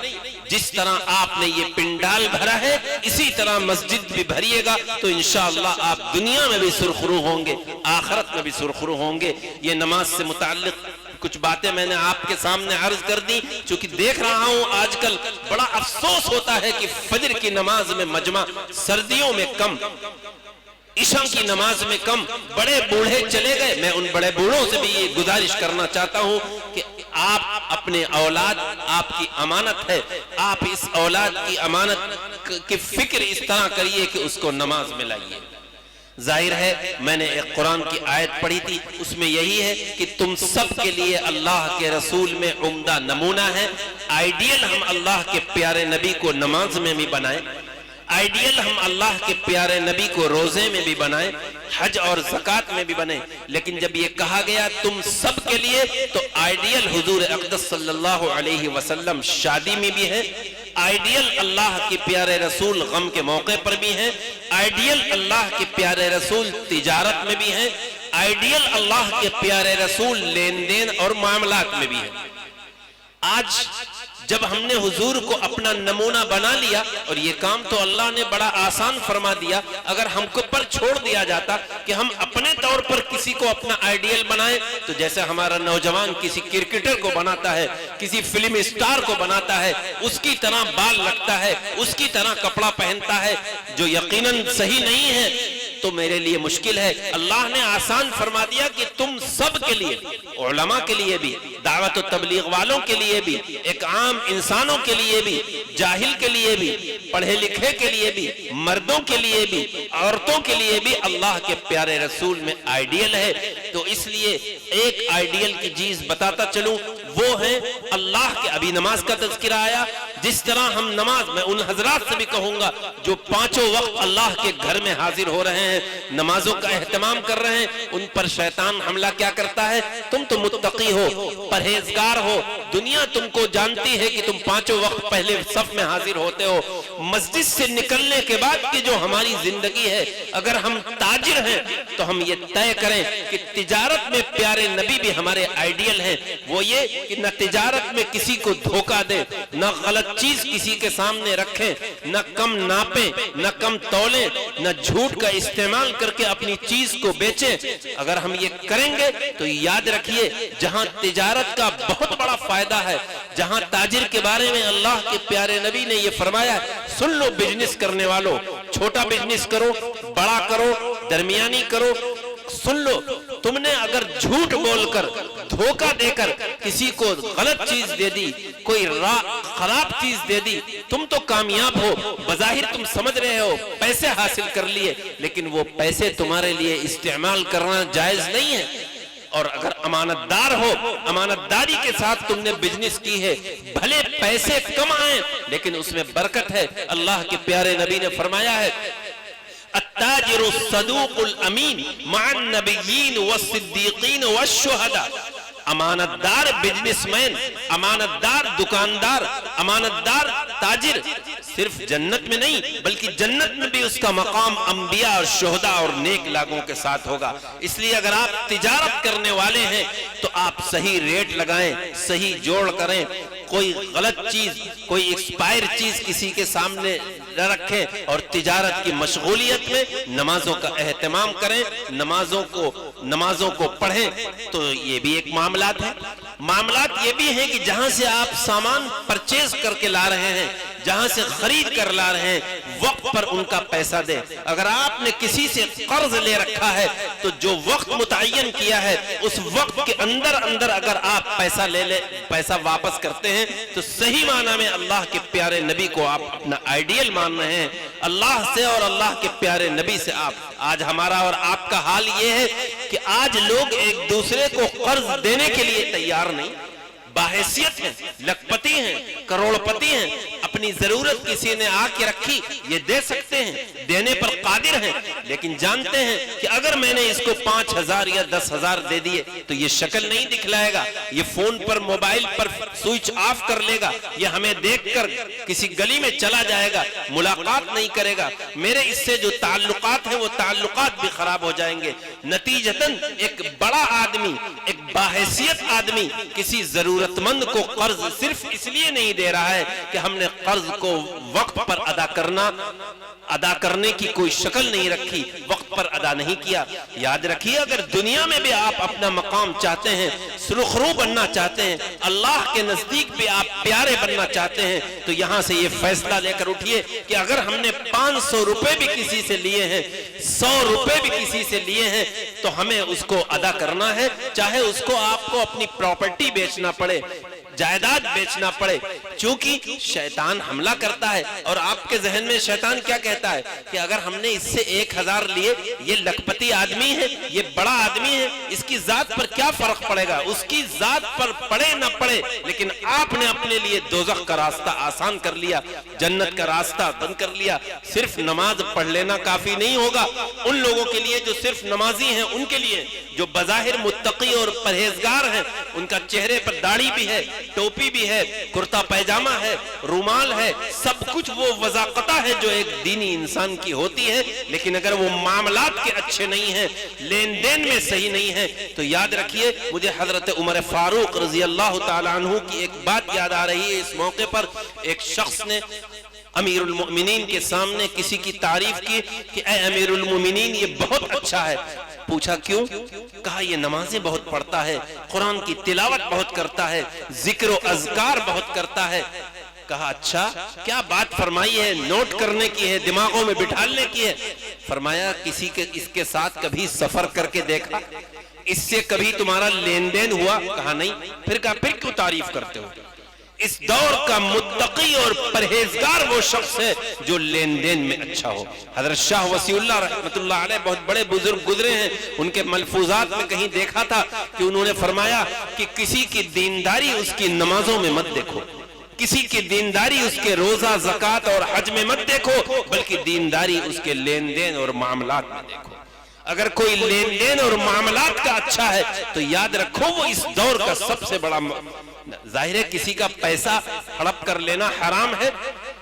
جس طرح آپ نے یہ پنڈال بھرا ہے اسی طرح مسجد بھی بھریے گا تو انشاءاللہ آپ دنیا میں بھی سرخرو ہوں گے، آخرت میں بھی سرخرو ہوں گے. یہ نماز سے متعلق کچھ باتیں میں نے آپ کے سامنے عرض کر دی، چونکہ دیکھ رہا ہوں آج کل بڑا افسوس ہوتا ہے کہ فجر کی نماز میں مجمع سردیوں میں کم، عشاء کی نماز میں کم، بڑے بوڑھے چلے گئے. میں ان بڑے بوڑھوں سے بھی یہ گزارش کرنا چاہتا ہوں کہ آپ اپنے اولاد آپ کی امانت ہے، آپ اس اولاد کی امانت کی فکر اس طرح کریے کہ اس کو نماز میں لائیے. ظاہر ہے میں نے ایک قرآن کی آیت پڑھی تھی، اس میں یہی ہے کہ تم سب کے لیے اللہ کے رسول میں عمدہ نمونہ ہے. آئیڈیل ہم اللہ کے پیارے نبی کو نماز میں بھی بنائیں، آئیڈیل ہم اللہ کے پیارے نبی کو روزے میں بھی بنائیں، حج اور زکوٰۃ میں بھی بنائیں. لیکن جب یہ کہا گیا تم سب کے لیے تو آئیڈیل حضور اقدس صلی اللہ علیہ وسلم شادی میں بھی ہے، آئیڈیل اللہ کے پیارے رسول غم کے موقع پر بھی ہیں، آئیڈیل اللہ کے پیارے رسول تجارت میں بھی ہیں، آئیڈیل اللہ کے پیارے رسول لین دین اور معاملات میں بھی ہیں. آج جب ہم نے حضور کو اپنا نمونہ بنا لیا، اور یہ کام تو اللہ نے بڑا آسان فرما دیا، اگر ہم کو پر چھوڑ دیا جاتا کہ ہم اپنے طور پر کسی کو اپنا آئیڈیل بنائیں تو جیسے ہمارا نوجوان کسی کرکٹر کو بناتا ہے، کسی فلم اسٹار کو بناتا ہے، اس کی طرح بال رکھتا ہے، اس کی طرح کپڑا پہنتا ہے، جو یقیناً صحیح نہیں ہے. تو میرے لیے مشکل ہے. اللہ نے آسان فرما دیا کہ تم سب کے لیے, علماء کے لیے بھی, دعوت و تبلیغ والوں کے لیے بھی, ایک عام انسانوں کے لیے بھی, جاہل کے لیے بھی, پڑھے لکھے کے لیے بھی, مردوں کے لیے بھی, عورتوں کے لیے بھی اللہ کے پیارے رسول میں آئیڈیل ہے. تو اس لیے ایک آئیڈیل کی چیز بتاتا چلوں, وہ ہے اللہ کے, ابھی نماز کا تذکرہ آیا, جس طرح ہم نماز, میں ان حضرات سے بھی کہوں گا جو پانچوں وقت اللہ کے گھر میں حاضر ہو رہے ہیں, نمازوں کا اہتمام کر رہے ہیں, ان پر شیطان حملہ کیا کرتا ہے؟ تم تو متقی ہو, پرہیزگار ہو, دنیا تم کو جانتی ہے کہ تم پانچوں وقت پہلے صف میں حاضر ہوتے ہو. مسجد سے نکلنے کے بعد کی جو ہماری زندگی ہے, اگر ہم تاجر ہیں تو ہم یہ طے کریں کہ تجارت میں پیارے نبی بھی ہمارے آئیڈیل ہیں. وہ یہ کہ نہ تجارت میں کسی کو دھوکہ دیں, نہ غلط چیز کسی کے سامنے رکھیں, نہ کم ناپیں, نہ کم تولیں, نہ جھوٹ کا استعمال کر کے اپنی چیز کو بیچیں. اگر ہم یہ کریں گے تو یاد رکھیے, جہاں تجارت کا بہت بڑا فائدہ ہے, جہاں تاجر کے بارے میں اللہ کے پیارے نبی نے یہ فرمایا ہے, سن لو بزنس کرنے والوں, چھوٹا بزنس کرو, بڑا کرو, درمیانی کرو, سن لو, تم نے اگر جھوٹ بول کر, دھوکہ دے کر کسی کو غلط چیز دے دی, کوئی خراب چیز دے دی, تم تو کامیاب ہو, بظاہر تم سمجھ رہے ہو پیسے حاصل کر لیے, لیکن وہ پیسے تمہارے لیے استعمال کرنا جائز نہیں ہے. اور اگر امانت دار ہو, امانت داری کے ساتھ تم نے بزنس کی ہے, بھلے پیسے کم آئیں لیکن اس میں برکت ہے. اللہ کے پیارے نبی نے فرمایا ہے, التاجر الصدوق الامین مع النبیین والصدیقین والشہداء. امانت دار بزنس مین, امانت دار دکاندار, امانت دار تاجر صرف جنت میں نہیں بلکہ جنت میں بھی اس کا مقام انبیاء اور شہداء اور نیک لاگوں کے ساتھ ہوگا. اس لیے اگر آپ تجارت کرنے والے ہیں تو آپ صحیح ریٹ لگائیں, صحیح جوڑ کریں, کوئی غلط چیز, کوئی ایکسپائر چیز کسی کے سامنے نہ رکھیں, اور تجارت کی مشغولیت میں نمازوں کا اہتمام کریں, نمازوں کو پڑھیں. تو یہ بھی ایک معاملات ہے. معاملات یہ بھی ہیں کہ جہاں سے آپ سامان پرچیز کر کے لا رہے ہیں, جہاں سے خرید کر لا رہے ہیں, وقت پر ان کا پیسہ دیں. اگر آپ نے کسی سے قرض لے رکھا ہے تو جو وقت متعین کیا ہے اس وقت کے اندر اگر آپ پیسہ واپس کرتے ہیں تو صحیح معنی میں اللہ کے پیارے نبی کو آپ اپنا آئیڈیل مان رہے ہیں. اللہ سے اور اللہ کے پیارے نبی سے آپ, آج ہمارا اور آپ کا حال یہ ہے کہ آج لوگ ایک دوسرے کو قرض دینے کے لیے تیار نہیں. باحیثیت ہیں, لکھپتی ہیں, کروڑ پتی ہیں, اپنی ضرورت کسی نے آ کے رکھی, یہ دے سکتے ہیں, دینے پر قادر ہیں, لیکن جانتے ہیں کہ اگر میں نے اس کو 5,000 یا 10,000 دے دیے تو یہ شکل نہیں دکھلائے گا, یہ فون پر موبائل پر سوئچ آف کر لے گا, یہ ہمیں دیکھ کر کسی گلی میں چلا جائے گا, ملاقات نہیں کرے گا, میرے اس سے جو تعلقات ہیں وہ تعلقات بھی خراب ہو جائیں گے. نتیجتاً ایک بڑا آدمی, ایک باحیثیت آدمی کسی ضرورت مند کو قرض صرف اس لیے نہیں دے رہا ہے کہ ہم نے قرض کو وقت پر ادا کرنے کی کوئی شکل نہیں رکھی, وقت پر ادا نہیں کیا. یاد رکھیے, اگر دنیا میں بھی آپ اپنا مقام چاہتے ہیں, سرخرو بننا چاہتے ہیں, اللہ کے نزدیک بھی آپ پیارے بننا چاہتے ہیں, تو یہاں سے یہ فیصلہ لے کر اٹھیے کہ اگر ہم نے 500 روپے بھی کسی سے لیے ہیں, 100 روپے بھی کسی سے لیے ہیں, تو ہمیں اس کو ادا کرنا ہے, چاہے اس کو آپ کو اپنی پراپرٹی بیچنا پڑے, جائیداد بیچنا پڑے. چونکہ شیطان حملہ کرتا ہے, اور آپ کے ذہن میں شیطان کیا کہتا ہے کہ اگر ہم نے اس سے 1,000 لیے, یہ لکھپتی آدمی ہے, یہ بڑا آدمی ہے, اس کی ذات پر کیا فرق پڑے گا, اس کی ذات پر پڑے نہ پڑے, لیکن آپ نے اپنے لیے دوزخ کا راستہ آسان کر لیا, جنت کا راستہ بند کر لیا. صرف نماز پڑھ لینا کافی نہیں ہوگا ان لوگوں کے لیے جو صرف نمازی ہیں, ان کے لیے جو بظاہر متقی اور پرہیزگار ہیں, ان کا چہرے پر داڑھی بھی ہے, ٹوپی بھی ہے, کرتا پیجامہ ہے, رومال ہے, سب کچھ وہ وضاقتہ ہے جو ایک دینی انسان کی ہوتی ہے, لیکن اگر وہ معاملات کے اچھے نہیں ہیں, لین دین میں صحیح نہیں ہیں, تو یاد رکھیے, مجھے حضرت عمر فاروق رضی اللہ تعالیٰ عنہ کی ایک بات یاد آ رہی ہے. اس موقع پر ایک شخص نے امیر المؤمنین کے سامنے کسی کی تعریف کی کہ اے امیر المؤمنین, یہ بہت اچھا ہے. پوچھا کیوں؟ کہا یہ نمازیں بہت پڑھتا ہے, قرآن کی تلاوت بہت کرتا ہے, ذکر و اذکار بہت کرتا ہے. کہا اچھا, کیا بات فرمائی ہے, نوٹ کرنے کی ہے, دماغوں میں بٹھالنے کی ہے. فرمایا کسی کے اس کے ساتھ کبھی سفر کر کے دیکھا؟ اس سے کبھی تمہارا لین دین ہوا؟ کہا نہیں۔ پھر کہا پھر کیوں تعریف کرتے ہو؟ اس دور کا متقی اور پرہیزگار وہ شخص ہے جو لین دین میں اچھا ہو۔ حضرت شاہ وسیع اللہ رحمۃ اللہ علیہ بہت بڑے بزرگ گزرے ہیں، ان کے ملفوظات میں کہیں دیکھا تھا کہ انہوں نے فرمایا کہ کسی کی دینداری اس کی نمازوں میں مت دیکھو، کسی کی دینداری اس کے روزہ زکوٰۃ اور حج میں مت دیکھو، بلکہ دینداری اس کے لین دین اور معاملات میں دیکھو۔ اگر کوئی لین دین اور معاملات کا اچھا ہے تو یاد رکھو وہ اس دور کا سب سے بڑا ظاہر ہے کسی کا پیسہ ہڑپ کر لینا حرام ہے۔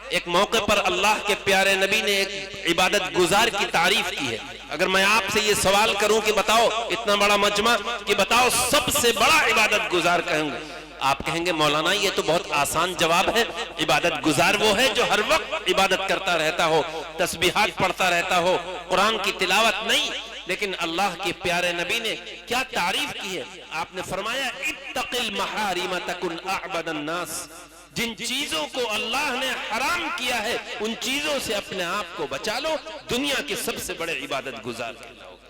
ایک موقع پر اللہ کے پیارے نبی نے ایک عبادت گزار کی تعریف کی ہے۔ اگر میں آپ سے یہ سوال کروں کہ بتاؤ، اتنا بڑا مجمع، کہ بتاؤ سب سے بڑا عبادت گزار کہیں گے، آپ کہیں گے مولانا یہ تو بہت آسان جواب ہے، عبادت گزار وہ ہے جو ہر وقت عبادت کرتا رہتا ہو، تسبیحات پڑھتا رہتا ہو، قرآن کی تلاوت نہیں۔ لیکن اللہ کے پیارے نبی نے کیا تعریف کی ہے؟ آپ نے فرمایا اتق المحارم تکن اعبد الناس، جن چیزوں کو اللہ نے حرام کیا ہے ان چیزوں سے اپنے آپ کو بچا لو، دنیا کے سب سے بڑے عبادت گزار کہلاؤ گے۔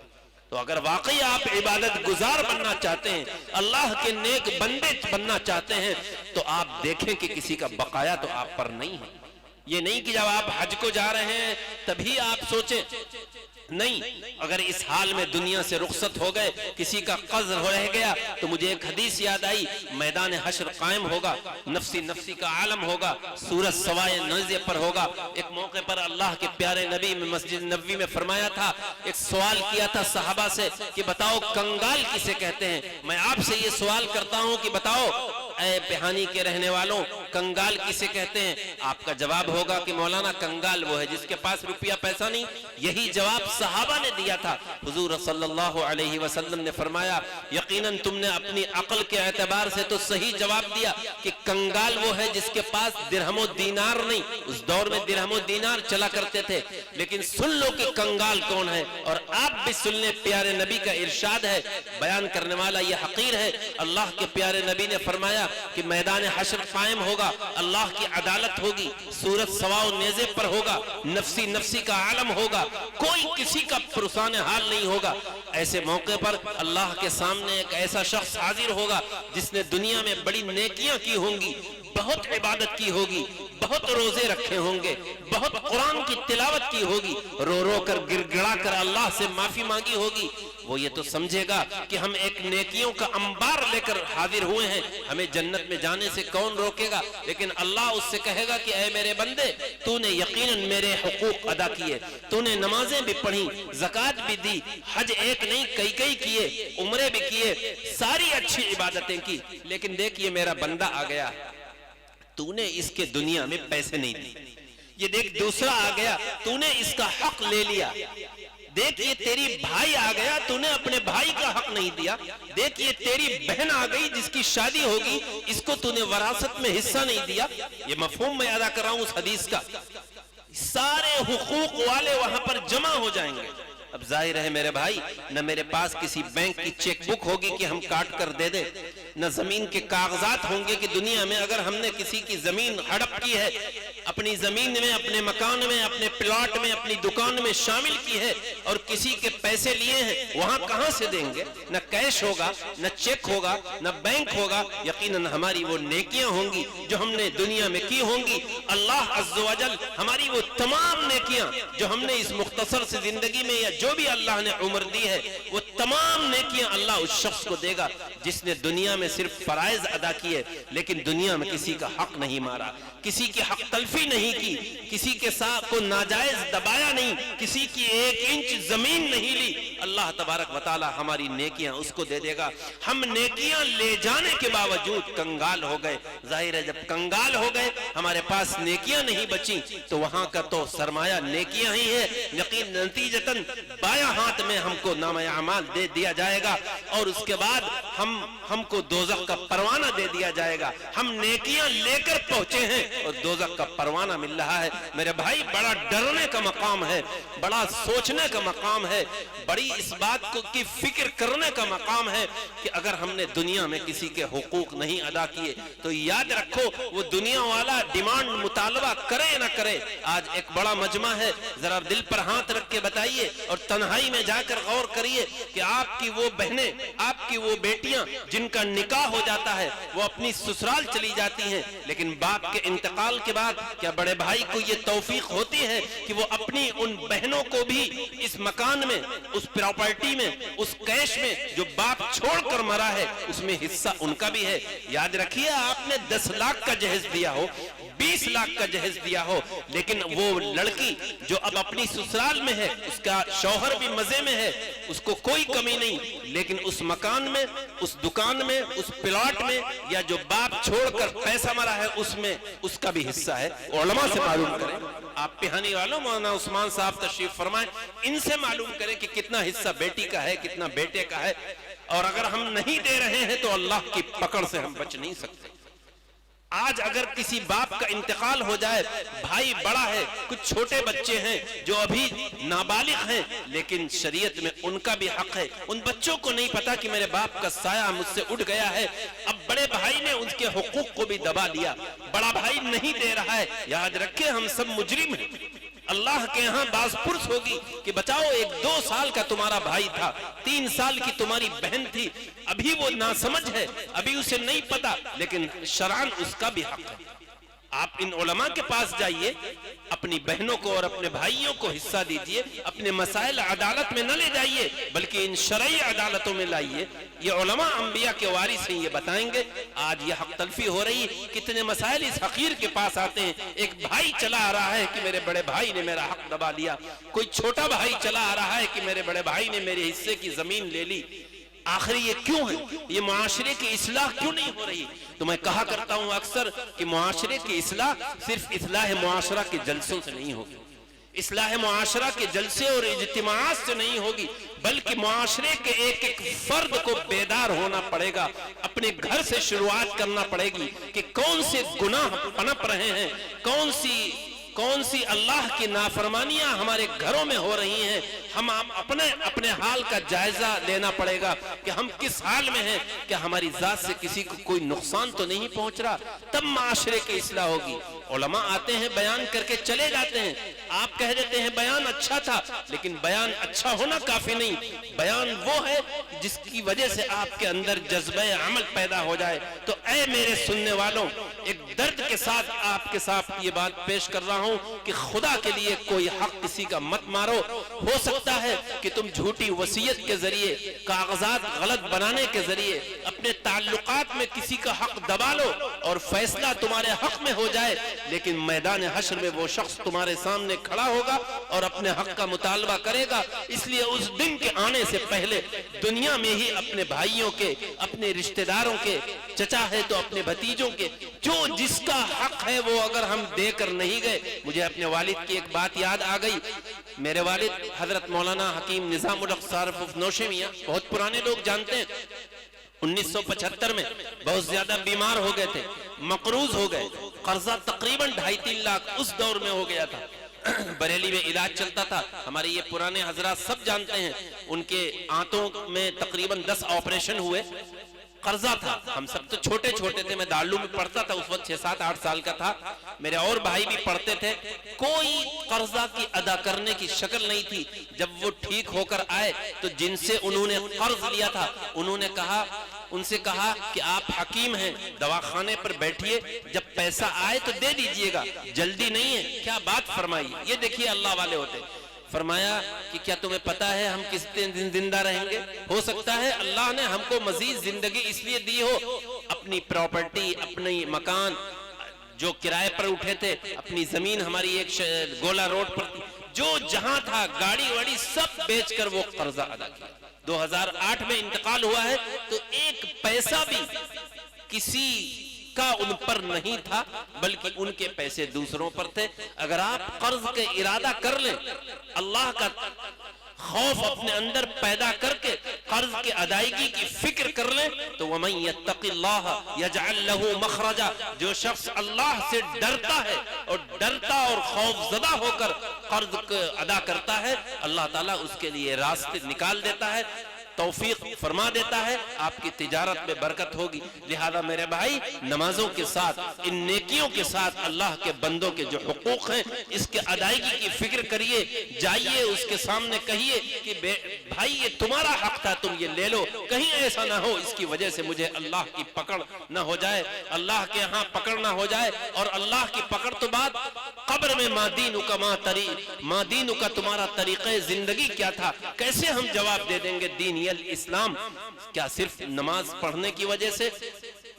تو اگر واقعی آپ عبادت گزار بننا چاہتے ہیں، اللہ کے نیک بندے بننا چاہتے ہیں، تو آپ دیکھیں کہ کسی کا بقایا تو آپ پر نہیں ہے۔ یہ نہیں کہ جب آپ حج کو جا رہے ہیں تبھی آپ سوچیں، نہیں، اگر اس حال میں دنیا سے رخصت ہو گئے، کسی کا قرض رہ گیا، تو مجھے ایک حدیث یاد آئی، میدان حشر قائم ہوگا، نفسی نفسی کا عالم ہوگا، سورج سوائے نیزے پر ہوگا۔ ایک موقع پر اللہ کے پیارے نبی میں مسجد نبوی میں فرمایا تھا، ایک سوال کیا تھا صحابہ سے کہ بتاؤ کنگال کسے کہتے ہیں؟ میں آپ سے یہ سوال کرتا ہوں کہ بتاؤ اے بہانی کے رہنے والوں، کنگال کسے کہتے ہیں؟ آپ کا جواب ہوگا کہ مولانا کنگال وہ ہے جس کے پاس روپیہ پیسہ نہیں۔ یہی جواب صحابہ نے دیا تھا۔ حضور صلی اللہ علیہ وسلم نے فرمایا یقیناً تم نے اپنی عقل کے اعتبار سے تو صحیح جواب دیا کہ کنگال وہ ہے جس کے پاس درہم و دینار نہیں۔ اس دور میں درہم و دینار چلا کرتے تھے، لیکن سن لو کہ کنگال کون ہے، اور آپ بھی سن لیں، پیارے نبی کا ارشاد ہے، بیان کرنے والا یہ حقیر ہے۔ اللہ کے پیارے نبی نے فرمایا کہ میدان حشر قائم ہوگا، اللہ کی عدالت ہوگی، سورج سوا و نیزے پر ہوگا، نفسی نفسی کا عالم ہوگا، کوئی کسی کا پرسان حال نہیں ہوگا۔ ایسے موقع پر اللہ کے سامنے ایک ایسا شخص حاضر ہوگا جس نے دنیا میں بڑی نیکیاں کی ہوں گی، بہت عبادت کی ہوگی، بہت روزے رکھے ہوں گے، بہت قرآن کی تلاوت کی ہوگی، رو رو کر گر گڑا کر اللہ سے معافی مانگی ہوگی۔ وہ یہ تو سمجھے گا کہ ہم ایک نیکیوں کا انبار لے کر حاضر ہوئے ہیں، ہمیں جنت میں جانے سے کون روکے گا؟ لیکن اللہ اس سے کہے گا کہ اے میرے بندے، تو نے یقیناً میرے حقوق ادا کیے، تو نے نمازیں بھی پڑھی، زکوٰۃ بھی دی، حج ایک نہیں کئی کئی کیے، عمرے بھی کیے، ساری اچھی عبادتیں کی، لیکن دیکھ یہ میرا بندہ آ گیا، تو نے اس کے دنیا میں پیسے نہیں دیے۔ یہ دیکھ دوسرا آ گیا، تو نے اس کا حق لے لیا۔ دیکھ یہ تیری بھائی آ گیا، تو نے اپنے بھائی کا حق نہیں دیا۔ دیکھ یہ تیری بہن آ گئی جس کی شادی ہوگی، اس کو تو نے وراثت میں حصہ نہیں دیا۔ یہ مفہوم میں ادا کر رہا ہوں اس حدیث کا۔ سارے حقوق والے وہاں پر جمع ہو جائیں گے۔ اب ظاہر ہے میرے بھائی، نہ میرے پاس کسی بینک کی چیک بک ہوگی کہ ہم کاٹ کر دے دیں، نہ زمین کے کاغذات ہوں گے کہ دنیا میں اگر ہم نے کسی کی زمین ہڑپ کی ہے، اپنی زمین میں، اپنے مکان میں، اپنے پلاٹ میں، اپنی دکان میں شامل کی ہے اور کسی کے پیسے لیے ہیں، وہاں کہاں سے دیں گے؟ نہ کیش ہوگا، نہ چیک ہوگا، نہ بینک ہوگا۔ یقیناً ہماری وہ نیکیاں ہوں گی جو ہم نے دنیا میں کی ہوں گی۔ اللہ عز و جل ہماری وہ تمام نیکیاں جو ہم نے اس مختصر سے زندگی میں یا جو بھی اللہ نے عمر دی ہے، وہ تمام نیکیاں اللہ اس شخص کو دے گا جس نے دنیا میں صرف فرائض ادا کیے، لیکن دنیا میں کسی کا حق نہیں مارا، کسی کی حق تلفی نہیں کی، کسی کے ساتھ کو ناجائز دبایا نہیں، کسی کی ایک انچ زمین نہیں لی۔ اللہ تبارک و تعالی ہماری نیکیاں اس کو دے دے گا۔ ہم نیکیاں لے جانے کے باوجود کنگال ہو گئے۔ ظاہر ہے جب کنگال ہو گئے، ہمارے پاس نیکیاں نہیں بچی، تو وہاں کا تو سرمایہ نیکیاں ہی ہے۔ یقین نتیجتاً بایاں ہاتھ میں ہم کو نامہ اعمال دے دیا جائے گا، اور اس کے بعد ہم ہم کو دوزخ کا پروانہ دے دیا جائے گا. ہم نیکیاں لے کر پہنچے ہیں اور دوزخ کا پروانہ مل رہا ہے. میرے بھائی بڑا ڈرنے کا مقام ہے, بڑا سوچنے کا مقام ہے, بڑی اس بات کو کی فکر کرنے کا مقام ہے کہ اگر ہم نے دنیا میں کسی کے حقوق نہیں ادا کیے تو یاد رکھو وہ دنیا والا ڈیمانڈ مطالبہ کرے نہ کرے. آج ایک بڑا مجمع ہے, ذرا دل پر ہاتھ رکھ کے بتائیے اور تنہائی میں جا کر غور کریے کہ آپ کی وہ بہنیں, آپ کی وہ بیٹیاں جن کا نکاح ہو جاتا ہے وہ اپنی سسرال چلی جاتی ہیں, لیکن باپ کے انتقال کے بعد کیا بڑے بھائی کو یہ توفیق ہوتی ہے کہ وہ اپنی ان بہنوں کو بھی اس مکان میں, اس پراپرٹی میں, اس کیش میں جو باپ چھوڑ کر مرا ہے اس میں حصہ ان کا بھی ہے. یاد رکھیے آپ نے 10 لاکھ کا جہیز دیا ہو, 20 لاکھ کا جہیز دیا ہو, لیکن وہ لڑکی جو اب اپنی سسرال میں ہے اس کا شوہر بھی مزے میں ہے, اس کو کوئی کمی نہیں, لیکن اس مکان میں, اس دکان میں, اس پلاٹ میں یا جو باپ چھوڑ کر پیسہ مرا ہے اس میں اس کا بھی حصہ ہے. علماء سے معلوم کریں, آپ پہانی والوں مولانا عثمان صاحب تشریف فرمائیں, ان سے معلوم کریں کہ کتنا حصہ بیٹی کا ہے, کتنا بیٹے کا ہے. اور اگر ہم نہیں دے رہے ہیں تو اللہ کی پکڑ سے ہم بچ نہیں سکتے. آج اگر کسی باپ کا انتقال ہو جائے, بھائی بڑا ہے, کچھ چھوٹے بچے ہیں جو ابھی نابالغ ہیں, لیکن شریعت میں ان کا بھی حق ہے. ان بچوں کو نہیں پتا کہ میرے باپ کا سایہ مجھ سے اٹھ گیا ہے, اب بڑے بھائی نے ان کے حقوق کو بھی دبا دیا, بڑا بھائی نہیں دے رہا ہے. یاد رکھیں ہم سب مجرم ہیں. اللہ کے ہاں باز پرس ہوگی کہ بچاؤ, 1-2 سال کا تمہارا بھائی تھا, 3 سال کی تمہاری بہن تھی, ابھی وہ ناسمجھ ہے, ابھی اسے نہیں پتا, لیکن شرعاً اس کا بھی حق ہے. آپ ان علماء کے پاس جائیے, اپنی بہنوں کو اور اپنے بھائیوں کو حصہ دیجئے. اپنے مسائل عدالت میں نہ لے جائیے بلکہ ان شرعی عدالتوں میں لائیے. یہ علماء انبیاء کے وارث ہیں, یہ بتائیں گے. آج یہ حق تلفی ہو رہی, کتنے مسائل اس حقیر کے پاس آتے ہیں. ایک بھائی چلا آ رہا ہے کہ میرے بڑے بھائی نے میرا حق دبا لیا, کوئی چھوٹا بھائی چلا آ رہا ہے کہ میرے بڑے بھائی نے میرے حصے کی زمین لے لی. آخر یہ کیوں ہے؟ یہ معاشرے کی اصلاح کیوں نہیں ہو رہی؟ تو میں کہا کرتا ہوں اکثر کہ معاشرے کی اصلاح صرف اصلاح معاشرہ کے جلسوں سے نہیں ہوگی, اصلاح معاشرہ کے جلسے اور اجتماعات سے نہیں ہوگی, بلکہ معاشرے کے ایک ایک فرد کو بیدار ہونا پڑے گا. اپنے گھر سے شروعات کرنا پڑے گی کہ کون سے گناہ پنپ رہے ہیں, کون سی اللہ کی نافرمانیاں ہمارے گھروں میں ہو رہی ہیں. ہم اپنے حال کا جائزہ لینا پڑے گا کہ ہم کس حال میں ہیں, کہ ہماری ذات سے کسی کو کوئی نقصان تو نہیں پہنچ رہا, تب معاشرے کی اصلاح ہوگی. علماء آتے ہیں, بیان کر کے چلے جاتے ہیں, آپ کہہ دیتے ہیں بیان اچھا تھا, لیکن بیان اچھا ہونا کافی نہیں. بیان وہ ہے جس کی وجہ سے آپ کے اندر جذبہ عمل پیدا ہو جائے. تو اے میرے سننے والوں, ایک درد کے ساتھ آپ کے ساتھ یہ بات پیش کر رہا ہوں کہ خدا کے لیے کوئی حق کسی کا مت مارو. ہو سکتا ہے کہ تم جھوٹی وصیت کے ذریعے, کاغذات غلط بنانے کے ذریعے اپنے تعلقات میں کسی کا حق دبا لو اور فیصلہ تمہارے حق میں ہو جائے, لیکن میدان حشر میں وہ شخص تمہارے سامنے کھڑا ہوگا اور اپنے حق کا مطالبہ کرے گا. اس لیے اس دن کے آنے سے پہلے دنیا میں ہی اپنے بھائیوں کے, اپنے رشتہ داروں کے, چچا ہے تو اپنے بھتیجوں کے, جو جس کا حق ہے وہ اگر ہم دے کر نہیں گئے. مجھے اپنے والد کی ایک بات یاد آ گئی. میرے والد حضرت مولانا حکیم نظام الحق صارف نوشے میاں, بہت پرانے لوگ جانتے ہیں, 1975 میں بہت زیادہ بیمار ہو گئے تھے, مقروض ہو گئے, قرضہ تقریباً 2.5-3 لاکھ اس دور میں ہو گیا تھا. بریلی میں علاج چلتا تھا, ہمارے یہ پرانے حضرات سب جانتے ہیں, ان کے آنتوں میں تقریباً 10 آپریشن ہوئے. قرضہ تھا, ہم سب تو چھوٹے چھوٹے تھے, میں دارالعلوم میں پڑھتا تھا اس وقت, 6-7-8 سال کا تھا, میرے اور بھائی بھی پڑھتے تھے. کوئی قرضہ کی ادا کرنے کی شکل نہیں تھی. جب وہ ٹھیک ہو کر آئے تو جن سے انہوں نے قرض لیا تھا انہوں نے ان سے کہا کہ آپ حکیم ہیں, دواخانے پر بیٹھیے, جب پیسہ آئے تو دے دیجئے گا, جلدی نہیں ہے. کیا بات فرمائی, یہ دیکھیے اللہ والے ہوتے. فرمایا کہ کیا تمہیں پتا ہے ہم کس دن زندہ رہیں گے؟ ہو سکتا ہے اللہ نے ہم کو مزید زندگی اس لیے دی ہو, اپنی پراپرٹی, اپنی مکان جو کرائے پر اٹھے تھے, اپنی زمین ہماری ایک گولا روڈ پر تھی, جو جہاں تھا گاڑی واڑی سب بیچ کر وہ قرضہ ادا کیا. 2008 میں انتقال ہوا ہے تو ایک پیسہ بھی کسی کا ان پر نہیں تھا, بلکہ ان کے پیسے دوسروں پر تھے. اگر آپ قرض کے ارادہ کر لیں, اللہ کا خوف اپنے اندر پیدا کر کے قرض کی ادائیگی کی فکر کر لیں تو وَمَن يَتَّقِ اللَّهَ يَجْعَلْ لَهُ مَخْرَجًا، جو شخص اللہ سے ڈرتا ہے اور ڈرتا اور خوف زدہ ہو کر قرض ادا کرتا ہے، اللہ تعالیٰ اس کے لیے راستے نکال دیتا ہے، توفیق فرما دیتا ہے، آپ کی تجارت میں برکت ہوگی۔ لہذا میرے بھائی، نمازوں کے ساتھ، ان نیکیوں کے ساتھ اللہ کے بندوں کے جو حقوق ہیں اس کے ادائیگی کی فکر کریے، جائیے اس کے سامنے کہیے کہ بھائی یہ تمہارا حق تھا، تم یہ لے لو، کہیں ایسا نہ ہو اس کی وجہ سے مجھے اللہ کی پکڑ نہ ہو جائے، اللہ کے ہاں پکڑ نہ ہو جائے، اور اللہ کی پکڑ تو بعد قبر میں ما دینک تمہارا طریقہ زندگی کیا تھا، کیسے ہم جواب دے دیں گے دین الاسلام؟ کیا صرف نماز پڑھنے کی وجہ سے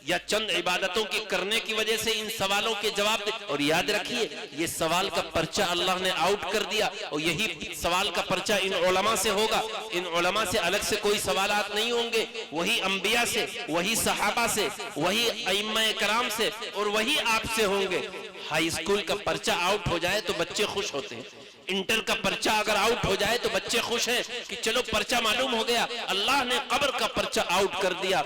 یا چند عبادتوں کی کرنے کی وجہ سے ان سوالوں کے جواب دے؟ اور یاد رکھیے یہ سوال کا پرچہ اللہ نے آؤٹ کر دیا، اور یہی سوال کا پرچہ ان علماء سے ہوگا، ان علماء سے الگ سے کوئی سوالات نہیں ہوں گے، وہی انبیاء سے، وہی صحابہ سے، وہی ائمہ کرام سے، اور وہی آپ سے ہوں گے۔ ہائی اسکول کا پرچہ آؤٹ ہو جائے تو بچے خوش ہوتے ہیں، انٹر کا پرچہ اگر آؤٹ ہو جائے تو بچے خوش ہیں کہ چلو پرچہ معلوم ہو گیا، اللہ نے قبر کا پرچہ آؤٹ کر دیا۔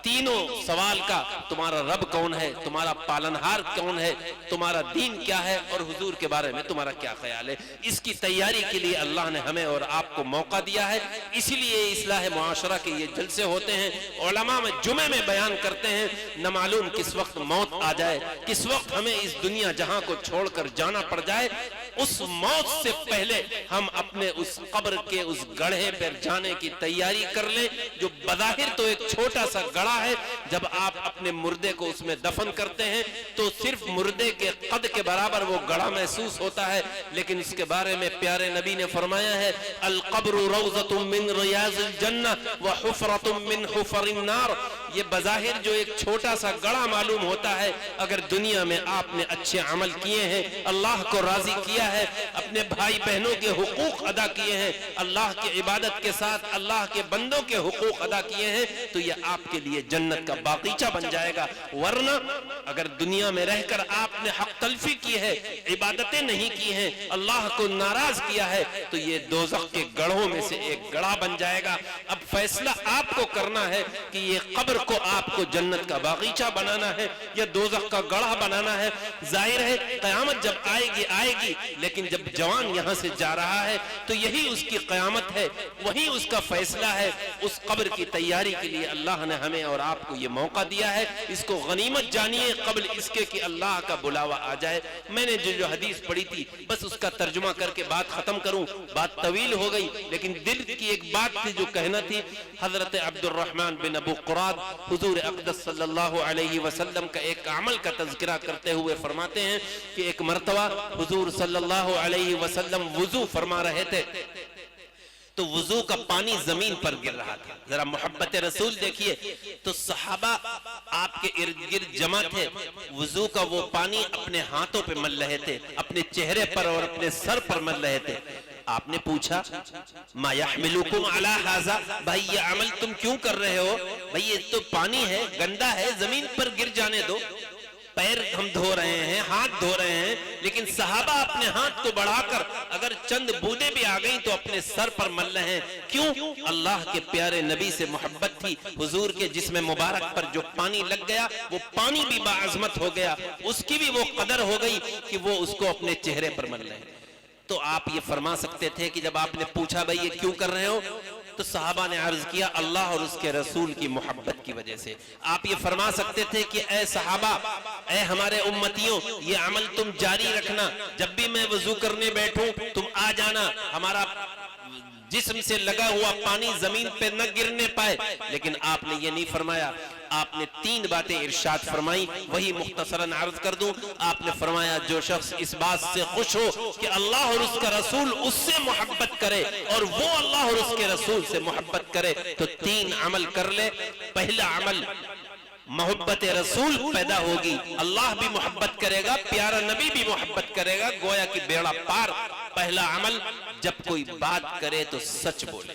تینوں سوال کا، تمہارا رب کون ہے، تمہارا پالنہار کون ہے، تمہارا دین کیا ہے، اور حضور کے بارے میں تمہارا کیا خیال ہے، اس کی تیاری کے لیے اللہ نے ہمیں اور آپ کو موقع دیا ہے۔ اسی لیے اصلاح معاشرہ کے یہ جلسے ہوتے ہیں، علماء میں جمعے میں بیان کرتے ہیں، نہ معلوم کس وقت موت آ جائے، کس وقت ہمیں اس دنیا جہاں کو چھوڑ کر جانا پڑ جائے، اس موت سے پہلے ہم اپنے اس قبر کے اس گڑھے پر جانے کی تیاری کر لیں، جو بظاہر تو ایک چھوٹا سا گڑھا ہے۔ جب آپ اپنے مردے کو اس میں دفن کرتے ہیں تو صرف مردے کے قد کے برابر وہ گڑھا محسوس ہوتا ہے، لیکن اس کے بارے میں پیارے نبی نے فرمایا ہے القبر روضۃ من ریاض الجنہ وحفرۃ من حفر النار۔ یہ بظاہر جو ایک چھوٹا سا گڑھا معلوم ہوتا ہے، اگر دنیا میں آپ نے اچھے عمل کیے ہیں، اللہ کو راضی کیا ہے، اپنے بھائی بہنوں کے حقوق ادا کیے ہیں، اللہ کی عبادت کے ساتھ اللہ کے بندوں کے حقوق ادا کیے ہیں، تو یہ آپ کے لیے جنت کا باغیچہ بن جائے گا۔ ورنہ اگر دنیا میں رہ کر آپ نے حق تلفی کی ہے، عبادتیں نہیں کی ہیں، اللہ کو ناراض کیا ہے، تو یہ دوزخ کے گڑھوں میں سے ایک گڑھا بن جائے گا۔ اب فیصلہ آپ کو کرنا ہے کہ یہ قبر کو آپ کو جنت کا باغیچہ بنانا ہے یا دوزخ کا گڑھا بنانا ہے۔ ظاہر ہے قیامت جب آئے گی، لیکن جب جوان یہاں سے جا رہا ہے تو یہی اس کی قیامت ہے، وہی اس کا فیصلہ ہے۔ اس قبر کی تیاری کے لیے اللہ نے ہمیں اور آپ کو یہ موقع دیا ہے، اس کو غنیمت جانیے قبل اس کے کہ اللہ کا بلاوا آ جائے۔ میں نے جو حدیث پڑھی تھی بس اس کا ترجمہ کر کے بات ختم کروں، بات طویل ہو گئی، لیکن دل کی ایک بات تھی جو کہنا تھی۔ حضرت عبد الرحمن بن ابو قراد حضور اقدس صلی اللہ علیہ وسلم کا ایک عمل کا تذکرہ کرتے ہوئے فرماتے ہیں کہ ایک مرتبہ حضور صلی اللہ علیہ وسلم وضو فرما رہے تھے تو وضو کا پانی زمین پر گر رہا تھا۔ ذرا محبت رسول دیکھیے، تو صحابہ آپ کے ارد گرد جمع تھے، وضو کا وہ پانی اپنے ہاتھوں پہ مل رہے تھے، اپنے چہرے پر اور اپنے سر پر مل رہے تھے۔ آپ نے پوچھا ما یحملکم علی ھذا، بھائی یہ عمل تم کیوں کر رہے ہو؟ بھائی یہ تو پانی ہے، گندا ہے، زمین پر گر جانے دو۔ پیر ہم دھو رہے ہیں، ہاتھ دھو رہے ہیں، لیکن صحابہ اپنے ہاتھ کو بڑھا کر اگر چند بوندیں بھی آ گئیں تو اپنے سر پر مل رہے ہیں۔ کیوں؟ اللہ کے پیارے نبی سے محبت تھی، حضور کے جسم مبارک پر جو پانی لگ گیا وہ پانی بھی باعظمت ہو گیا، اس کی بھی وہ قدر ہو گئی کہ وہ اس کو اپنے چہرے پر مل رہے ہیں۔ تو آپ یہ فرما سکتے تھے کہ جب آپ نے پوچھا بھائی یہ کیوں کر رہے ہو، تو صحابہ نے عرض کیا اللہ اور اس کے رسول کی محبت کی وجہ سے۔ آپ یہ فرما سکتے تھے کہ اے صحابہ، اے ہمارے امتیوں، یہ عمل تم جاری رکھنا، جب بھی میں وضو کرنے بیٹھوں تم آ جانا، ہمارا جسم سے لگا ہوا پانی زمین پہ نہ گرنے پائے۔ لیکن آپ نے یہ نہیں فرمایا، آپ نے تین باتیں ارشاد فرمائی، وہی مختصراً عرض کر دوں۔ آپ نے فرمایا جو شخص اس بات سے خوش ہو کہ اللہ اور اس کا رسول اس سے محبت کرے اور وہ اللہ اور اس کے رسول سے محبت کرے تو تین عمل کر لے۔ پہلا عمل محبت رسول پیدا ہوگی، اللہ بھی محبت کرے گا، پیارا نبی بھی محبت کرے گا، گویا کہ بیڑا پار۔ پہلا عمل، جب کوئی بات کرے تو سچ بولے،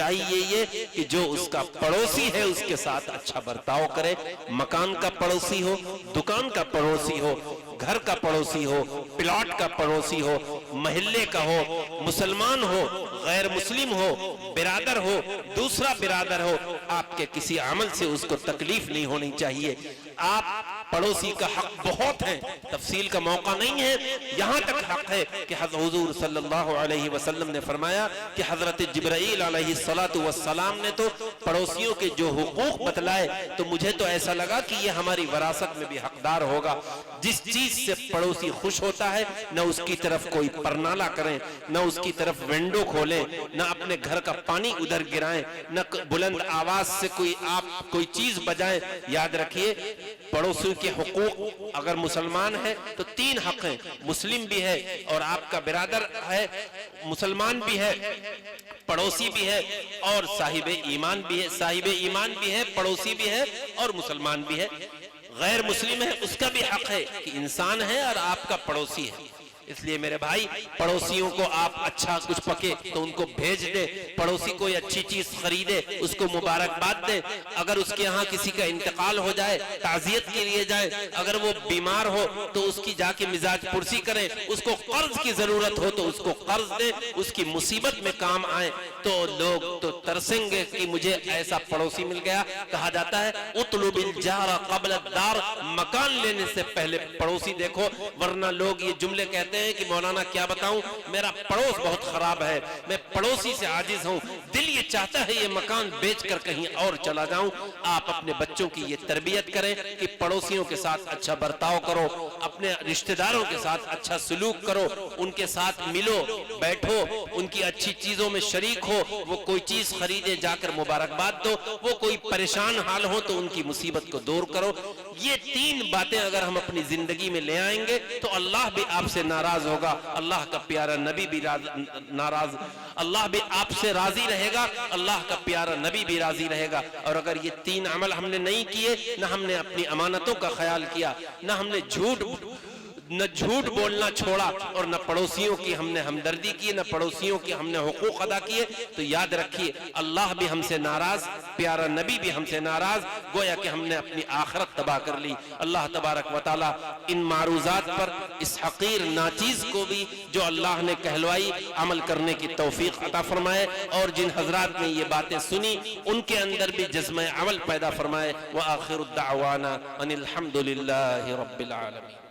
سچائی یہ کہ جو اس کا پڑوسی ہے اس کے ساتھ اچھا برتاؤ کرے. مکان کا پڑوسی ہو, دکان کا پڑوسی ہو, گھر کا پڑوسی ہو, پلاٹ کا پڑوسی ہو, محلے کا ہو, مسلمان ہو, غیر مسلم ہو, برادر ہو, دوسرا برادر ہو, آپ کے کسی عمل سے اس کو تکلیف نہیں ہونی چاہیے. آپ پڑوسی کا حق بہت ہے, تفصیل کا موقع نہیں ہے. یہاں تک حق ہے کہ حضور صلی اللہ علیہ وسلم نے فرمایا کہ حضرت جبرائیل علیہ السلام نے تو پڑوسیوں کے جو حقوق بتلائے تو مجھے تو ایسا لگا کہ یہ ہماری وراثت میں بھی حقدار ہوگا. جس چیز سے پڑوسی خوش ہوتا ہے نہ اس کی طرف کوئی پرنالہ کریں, نہ اس کی طرف ونڈو کھولیں, نہ اپنے گھر کا پانی ادھر گرائیں, نہ بلند آواز سے آپ کوئی چیز بجائیں. یاد رکھیے پڑوسیوں کے حقوق, اگر مسلمان ہے تو 3 حق ہیں, مسلم بھی ہے اور آپ کا برادر ہے, مسلمان بھی ہے, پڑوسی بھی ہے اور صاحب ایمان بھی ہے. صاحب ایمان بھی ہے, پڑوسی بھی ہے اور مسلمان بھی ہے. غیر مسلم ہے اس کا بھی حق ہے کہ انسان ہے اور آپ کا پڑوسی ہے. اس لیے میرے بھائی پڑوسیوں کو آپ اچھا کچھ پکے تو ان کو بھیج دے, پڑوسی کوئی اچھی چیز خریدے اس کو مبارکباد دے. اگر اس کے ہاں کسی کا انتقال ہو جائے تعزیت کے لیے جائے, اگر وہ بیمار ہو تو اس کی جا کے مزاج پرسی کریں, اس کو قرض کی ضرورت ہو تو اس کو قرض دے, اس کی مصیبت میں کام آئے. تو لوگ تو ترسیں گے کہ مجھے ایسا پڑوسی مل گیا. کہا جاتا ہے اطلب الجار قبل الدار, مکان لینے سے پہلے پڑوسی دیکھو, ورنہ لوگ یہ جملے کہتے ہیں کہ مولانا کیا بتاؤں میرا پڑوس بہت خراب ہے, میں پڑوسی سے عاجز ہوں, دل یہ چاہتا ہے یہ مکان بیچ کر کہیں اور چلا جاؤں. آپ اپنے بچوں کی یہ تربیت کریں کہ پڑوسیوں کے ساتھ اچھا برتاؤ کرو, اپنے رشتہ داروں کے ساتھ اچھا سلوک کرو, ان کے ساتھ ملو بیٹھو, ان کی اچھی چیزوں میں شریک ہو. وہ کوئی چیز خریدے جا کر مبارکباد دو, وہ کوئی پریشان حال ہو تو ان کی مصیبت کو دور کرو. یہ 3 باتیں اگر ہم اپنی زندگی میں لے آئیں گے تو اللہ بھی آپ سے ناراض ہوگا, اللہ کا پیارا نبی بھی ناراض, اللہ بھی آپ سے راضی رہے گا, اللہ کا پیارا نبی بھی راضی رہے گا. اور اگر یہ 3 عمل ہم نے نہیں کیے, نہ ہم نے اپنی امانتوں کا خیال کیا, نہ ہم نے جھوٹ بولنا چھوڑا, اور نہ پڑوسیوں کی ہم نے ہمدردی کی, نہ پڑوسیوں کی ہم نے حقوق ادا کیے, تو یاد رکھیے اللہ بھی ہم سے ناراض, پیارا نبی بھی ہم سے ناراض, گویا کہ ہم نے اپنی آخرت تباہ کر لی. اللہ تبارک و تعالی ان معروضات پر اس حقیر ناچیز کو بھی جو اللہ نے کہلوائی عمل کرنے کی توفیق عطا فرمائے, اور جن حضرات نے یہ باتیں سنی ان کے اندر بھی جذبہ عمل پیدا فرمائے. وآخر الدعوانا ان الحمد للہ رب العالمین.